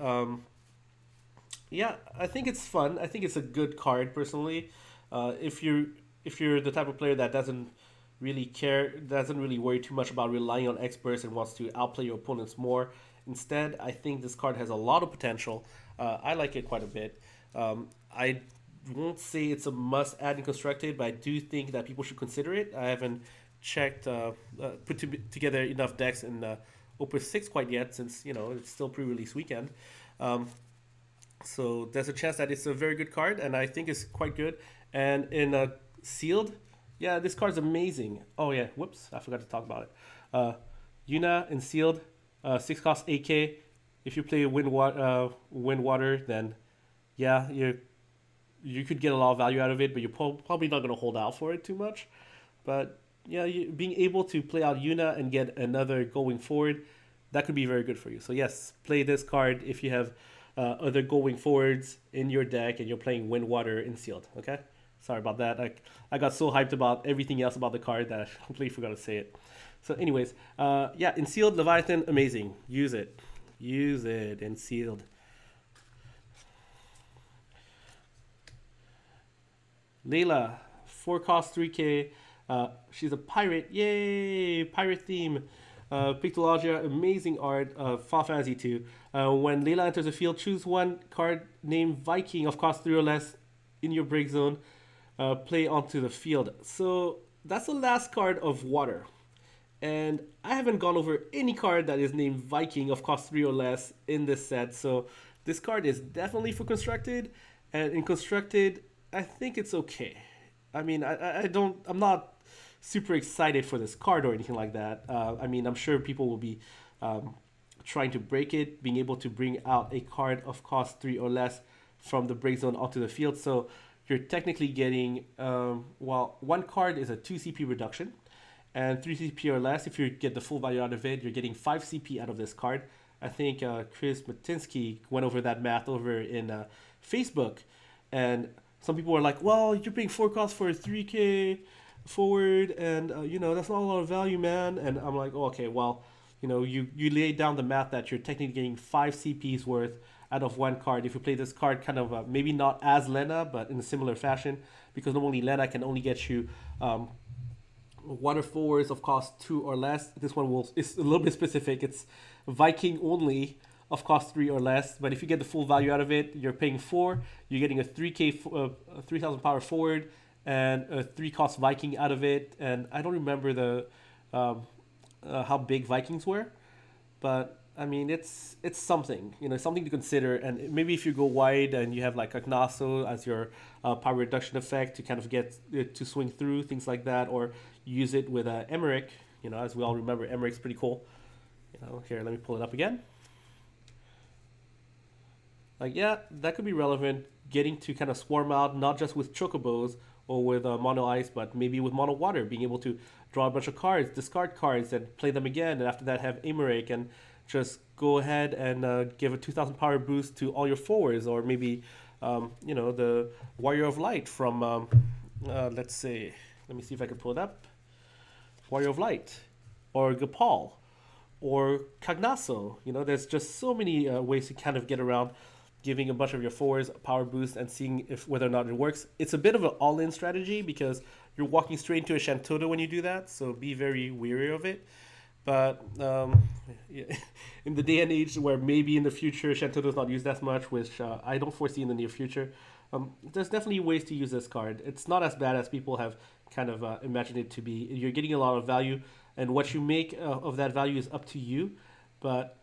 yeah, I think it's fun. I think it's a good card personally. If you're the type of player that doesn't really worry too much about relying on X-Burst and wants to outplay your opponents more, instead, I think this card has a lot of potential. I like it quite a bit. I won't say it's a must add in Constructed, but I do think that people should consider it. I haven't checked, put together enough decks in Opus 6 quite yet, since it's still pre-release weekend. So there's a chance that it's a very good card, and I think it's quite good. And in Sealed, yeah, this card's amazing. Oh yeah, whoops, I forgot to talk about it. Yuna in Sealed, 6 cost 8k. If you play Wind Water, then yeah, you could get a lot of value out of it, but you're probably not going to hold out for it too much. But yeah, being able to play out Yuna and get another going forward, that could be very good for you. So yes, play this card if you have other going forwards in your deck and you're playing Wind Water in Sealed. Okay, sorry about that. I got so hyped about everything else about the card that I completely forgot to say it. So anyways, yeah, in Sealed, Leviathan, amazing. Use it in Sealed. Layla, 4 cost 3k. She's a pirate. Yay! Pirate theme. Pictologia, amazing art. Final Fantasy 2. When Layla enters the field, choose one card named Viking of cost 3 or less in your break zone. Play onto the field. So that's the last card of water. And I haven't gone over any card that is named Viking of cost 3 or less in this set. So this card is definitely for Constructed. And in Constructed, I think it's okay. I mean, I'm not super excited for this card or anything like that. I mean, I'm sure people will be trying to break it, being able to bring out a card of cost 3 or less from the break zone onto the field. So you're technically getting, well, one card is a 2 CP reduction, and 3 CP or less, if you get the full value out of it, you're getting 5 CP out of this card. I think Chris Matinsky went over that math over in Facebook, and some people are like, well, you're paying 4 costs for a 3k forward, and that's not a lot of value, man. And I'm like, oh, okay, well, you lay down the math that you're technically getting 5 CPs worth out of one card. If you play this card kind of maybe not as Lena, but in a similar fashion, because normally Lena can only get you water forwards of cost 2 or less. This one is a little bit specific. It's Viking only of cost 3 or less. But if you get the full value out of it, you're paying 4. You're getting a 3,000 power forward and a 3 cost Viking out of it. And I don't remember the how big Vikings were, but I mean it's something, something to consider. And maybe if you go wide and you have like Agnaso as your power reduction effect to kind of get it to swing through things like that, or use it with Emmerich. As we all remember, Emmerich's pretty cool. Here, let me pull it up again. Like, yeah, that could be relevant. Getting to kind of swarm out, not just with chocobos or with mono ice, but maybe with mono water, being able to draw a bunch of cards, discard cards, and play them again. And after that, have Emmerich and just go ahead and give a 2,000 power boost to all your forwards, or maybe, the Warrior of Light from, let's say, let me see if I can pull it up. Warrior of Light, or Gapal, or Cagnaso. There's just so many ways to kind of get around giving a bunch of your forwards a power boost and seeing whether or not it works. It's a bit of an all-in strategy because you're walking straight into a Shantoto when you do that, so be very wary of it. But in the day and age where maybe in the future Shantoto is not used as much, which I don't foresee in the near future, there's definitely ways to use this card. It's not as bad as people have kind of imagined it to be. You're getting a lot of value, and what you make of that value is up to you. But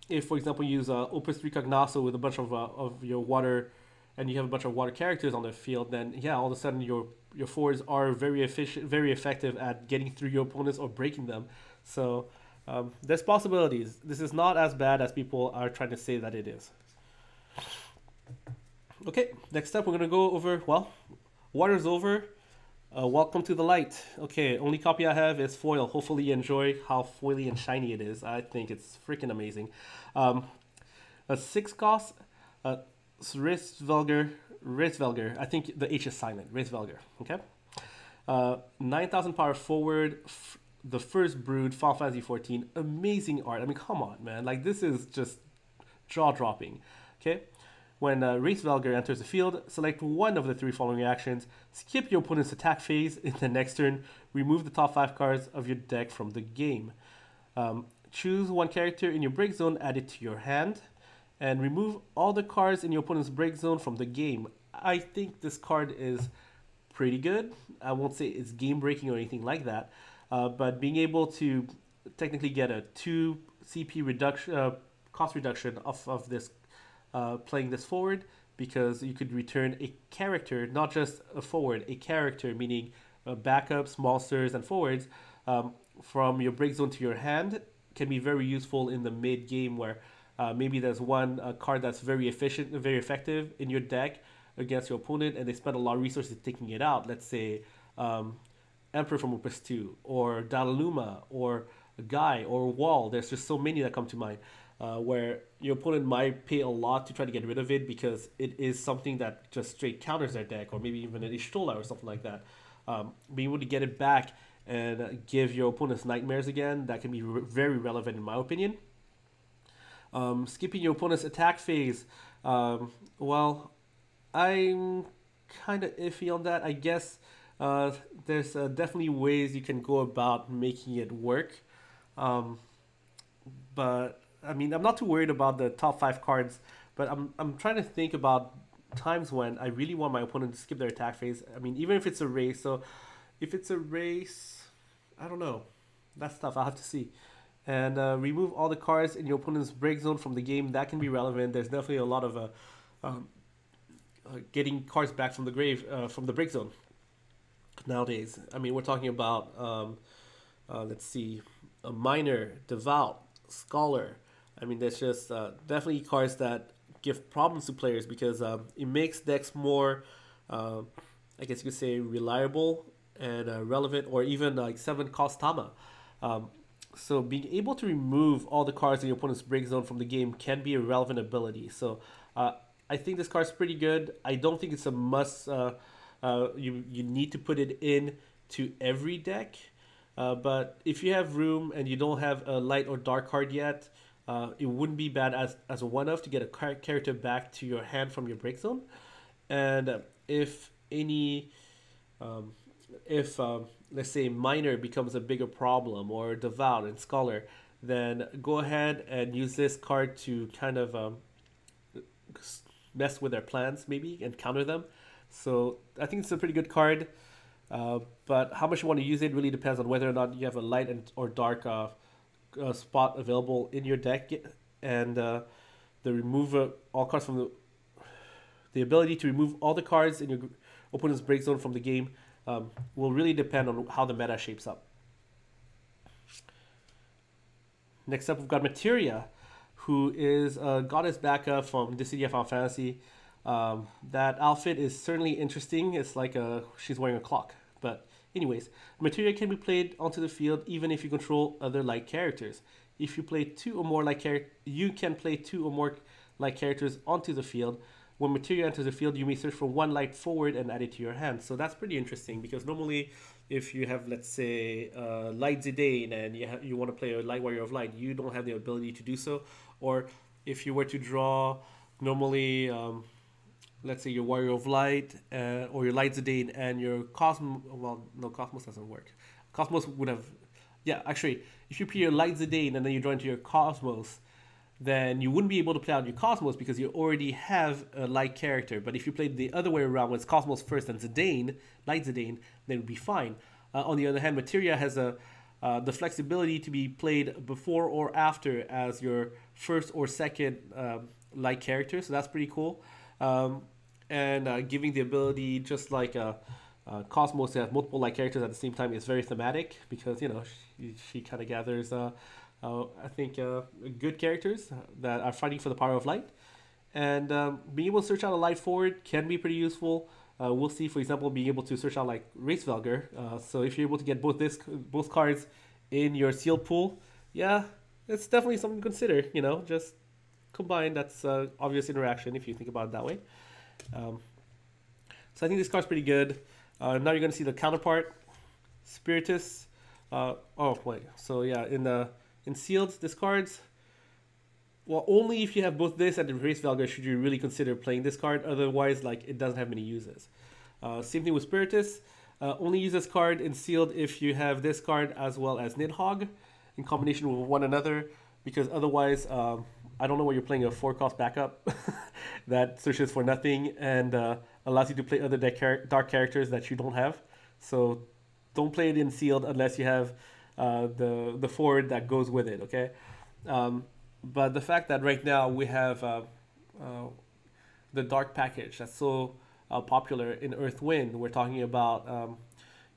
if, for example, you use Opus 3 Cognasso with a bunch of your water, and you have a bunch of water characters on the field, then yeah, all of a sudden your forwards are very efficient, very effective at getting through your opponents or breaking them. So there's possibilities. This is not as bad as people are trying to say that it is. Okay, next up we're going to go over, well, water's over. Welcome to the light. Okay, only copy I have is foil. Hopefully you enjoy how foily and shiny it is. I think it's freaking amazing. A 6 cost, Ritzvelger. I think the H is silent. Ritzvelger, okay? 9,000 power forward. The first brood, Final Fantasy 14. Amazing art. I mean, come on, man. Like, this is just jaw-dropping, okay? When Ritzvelger enters the field, select one of the 3 following actions. Skip your opponent's attack phase. In the next turn, remove the top 5 cards of your deck from the game. Choose one character in your break zone, add it to your hand, and remove all the cards in your opponent's break zone from the game. I think this card is pretty good. I won't say it's game-breaking or anything like that, but being able to technically get a 2 CP reduction, cost reduction off of this playing this forward, because you could return a character, not just a forward, a character, meaning backups, monsters, and forwards from your break zone to your hand, can be very useful in the mid game where maybe there's one card that's very efficient, very effective in your deck against your opponent, and they spend a lot of resources taking it out. Let's say Emperor from Opus 2, or Dalaluma, or Guy, or Wall. There's just so many that come to mind. Where your opponent might pay a lot to try to get rid of it because it is something that just straight counters their deck, or maybe even an Ishtola or something like that. Being able to get it back and give your opponents nightmares again, that can be very relevant in my opinion. Skipping your opponent's attack phase. Well, I'm kind of iffy on that. I guess there's definitely ways you can go about making it work. But I mean, I'm not too worried about the top 5 cards, but I'm trying to think about times when I really want my opponent to skip their attack phase. I mean, even if it's a race. So if it's a race, I don't know. That's tough. I'll have to see. And remove all the cards in your opponent's break zone from the game. That can be relevant. There's definitely a lot of getting cards back from the grave, from the break zone nowadays. I mean, we're talking about, let's see, a Miner, Devout, Scholar. I mean, there's just definitely cards that give problems to players because it makes decks more, I guess you could say, reliable and relevant, or even like 7 cost Tama. So being able to remove all the cards in your opponent's break zone from the game can be a relevant ability. So I think this card's pretty good. I don't think it's a must. You need to put it in to every deck. But if you have room and you don't have a light or dark card yet, it wouldn't be bad as a one-off to get a character back to your hand from your break zone. And if any, let's say Miner becomes a bigger problem, or Devout and Scholar, then go ahead and use this card to kind of mess with their plans maybe and counter them. So I think it's a pretty good card. But how much you want to use it really depends on whether or not you have a light or dark spot available in your deck, and the remove all cards from the ability to remove all the cards in your opponent's break zone from the game will really depend on how the meta shapes up. Next up, we've got Materia, who is a goddess backup from the City of Final Fantasy. That outfit is certainly interesting. It's like she's wearing a clock. But anyways, Materia can be played onto the field even if you control other light characters. If you play two or more light characters, you can play two or more light characters onto the field. When Materia enters the field, you may search for one light forward and add it to your hand. So that's pretty interesting because normally, if you have, let's say, Light Zidane and you want to play a Light Warrior of Light, you don't have the ability to do so. Or if you were to draw normally, let's say your Warrior of Light or your Light Zidane and your Cosmos, well, no, Cosmos doesn't work. Cosmos would have, yeah, actually, if you play your Light Zidane and then you draw into your Cosmos, then you wouldn't be able to play out your Cosmos because you already have a light character. But if you played the other way around, when it's Cosmos first and Zidane, Light Zidane, then it would be fine. On the other hand, Materia has the flexibility to be played before or after as your first or second light character, so that's pretty cool. And giving the ability, just like Cosmos, to have multiple light characters at the same time is very thematic because, you know, she kind of gathers I think good characters that are fighting for the power of light, and being able to search out a light forward can be pretty useful. We'll see, for example, being able to search out like Race Velger. So if you're able to get both cards in your sealed pool, yeah, it's definitely something to consider. You know, just combine. That's obvious interaction if you think about it that way. So I think this card's pretty good. Now you're going to see the counterpart, Spiritus. Oh wait, so yeah, in sealed discards, well, only if you have both this and the Race Velger should you really consider playing this card. Otherwise, like, it doesn't have many uses. Same thing with Spiritus. Only use this card in sealed if you have this card as well as Nidhogg in combination with one another, because otherwise, I don't know where you're playing a 4-cost backup that searches for nothing and allows you to play other dark characters that you don't have. So don't play it in sealed unless you have the forward that goes with it, okay? But the fact that right now we have the dark package that's so popular in Earthwind, we're talking about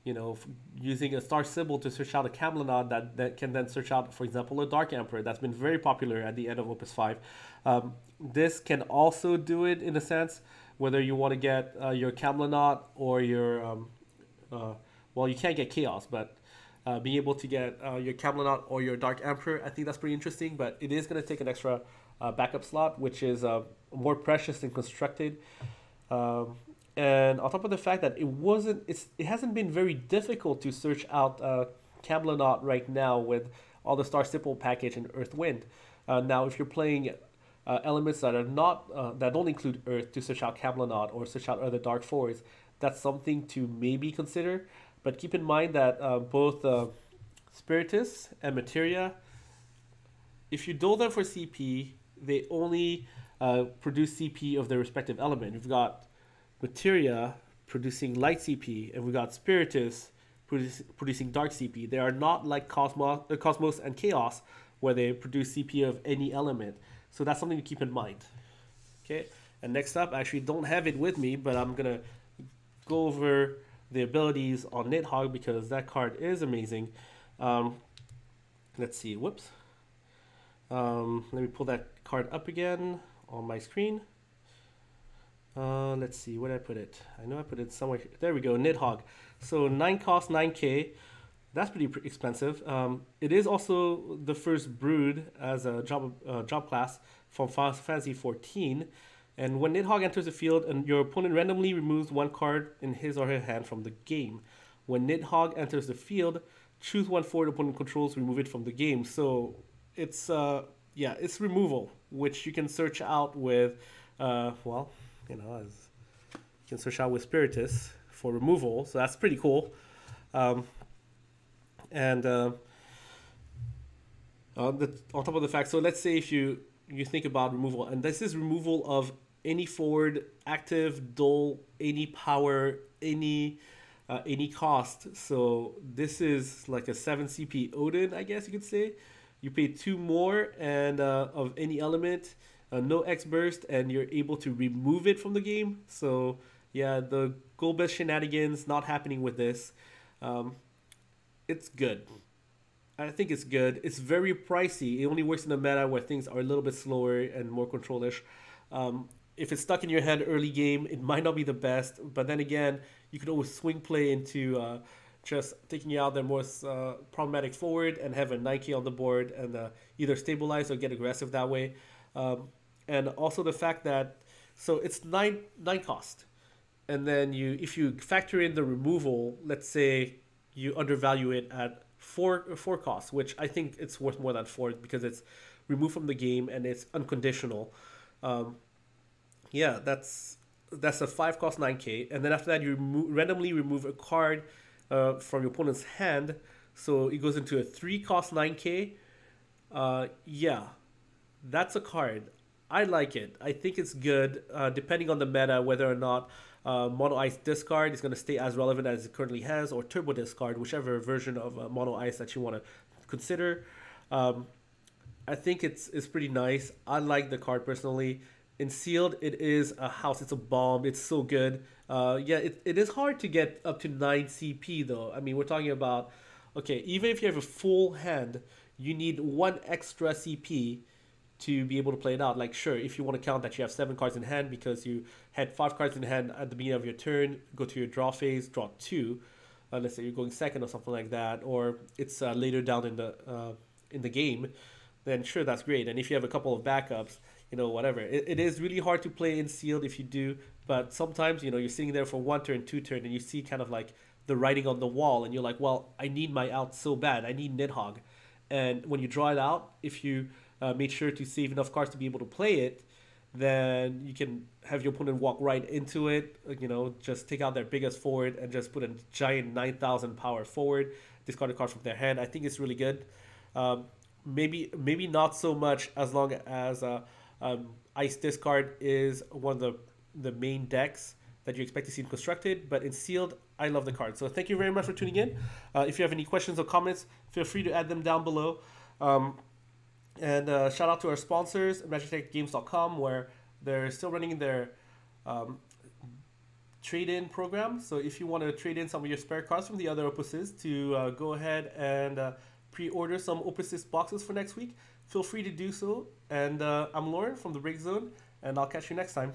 you know, using a star symbol to search out a Camelot that can then search out, for example, a Dark Emperor. That's been very popular at the end of Opus 5. This can also do it in a sense, whether you want to get your Camelot or your well, you can't get Chaos, but being able to get your Camelot or your Dark Emperor, I think that's pretty interesting, but it is going to take an extra backup slot, which is more precious than constructed. And on top of the fact that it hasn't been very difficult to search out Camelot right now with all the Star Stipple package in Earthwind. Now, if you're playing elements that are not that don't include Earth to search out Camelot or search out other Dark Forwards, that's something to maybe consider. But keep in mind that both Spiritus and Materia, if you dole them for CP, they only produce CP of their respective element. You've got Materia producing light CP, and we've got Spiritus producing dark CP. They are not like Cosmos and Chaos, where they produce CP of any element. So that's something to keep in mind. Okay, and next up, I actually don't have it with me, but I'm going to go over the abilities on Nidhogg because that card is amazing. Let's see, whoops. Let me pull that card up again on my screen. Let's see, where did I put it? I know I put it somewhere. There we go, Nidhogg. So 9 cost, 9k. That's pretty expensive. It is also the first brood as a job class from Final Fantasy 14. And when Nidhogg enters the field, and your opponent randomly removes one card in his or her hand from the game. When Nidhogg enters the field, choose one forward opponent controls, remove it from the game. So it's yeah, it's removal, which you can search out with well, you know, as you can search out with Spiritus for removal. So that's pretty cool. And On top of the fact, so let's say if you think about removal, and this is removal of any forward, active, dull, any power, any cost. So this is like a 7 CP Odin, I guess you could say. You pay 2 more and of any element, no X burst, and you're able to remove it from the game. So yeah, the goal-based shenanigans not happening with this. It's good. I think it's good. It's very pricey. It only works in a meta where things are a little bit slower and more control-ish. If it's stuck in your hand early game, it might not be the best. But then again, you could always swing play into just taking out their most problematic forward and have a 9K on the board and either stabilize or get aggressive that way. And also the fact that, so it's 9 cost. And then if you factor in the removal, let's say you undervalue it at 4 costs, which I think it's worth more than 4 because it's removed from the game and it's unconditional. Yeah, that's a 5 cost 9K, and then after that you randomly remove a card from your opponent's hand, so it goes into a 3 cost 9K. Yeah, that's a card. I like it. I think it's good, depending on the meta, whether or not Mono Ice discard is going to stay as relevant as it currently has, or Turbo discard, whichever version of Mono Ice that you want to consider. I think it's pretty nice. I like the card personally. In sealed, it is a house. It's a bomb. It's so good. Yeah, it is hard to get up to 9 CP though. I mean, we're talking about, okay, even if you have a full hand, you need 1 extra CP to be able to play it out. Like, sure, if you want to count that you have 7 cards in hand because you had 5 cards in hand at the beginning of your turn, go to your draw phase, draw 2. Let's say you're going second or something like that, or it's later down in the game, then sure, that's great. And if you have a couple of backups, you know, whatever. It is really hard to play in sealed if you do, but sometimes, you know, you're sitting there for 1 turn, 2 turn, and you see kind of like the writing on the wall, and you're like, well, I need my out so bad. I need Nidhogg. And when you draw it out, if you made sure to save enough cards to be able to play it, then you can have your opponent walk right into it, you know, just take out their biggest forward and just put a giant 9,000 power forward, discard a card from their hand. I think it's really good. Maybe not so much as long as Ice Discard is one of the main decks that you expect to see constructed, but in sealed, I love the card. So thank you very much for tuning in. If you have any questions or comments, feel free to add them down below. And shout out to our sponsors, MagicTechGames.com, where they're still running their trade-in program. So if you want to trade in some of your spare cards from the other Opuses to go ahead and pre-order some Opus VI boxes for next week, feel free to do so. And I'm Lauren from the Break Zone, and I'll catch you next time.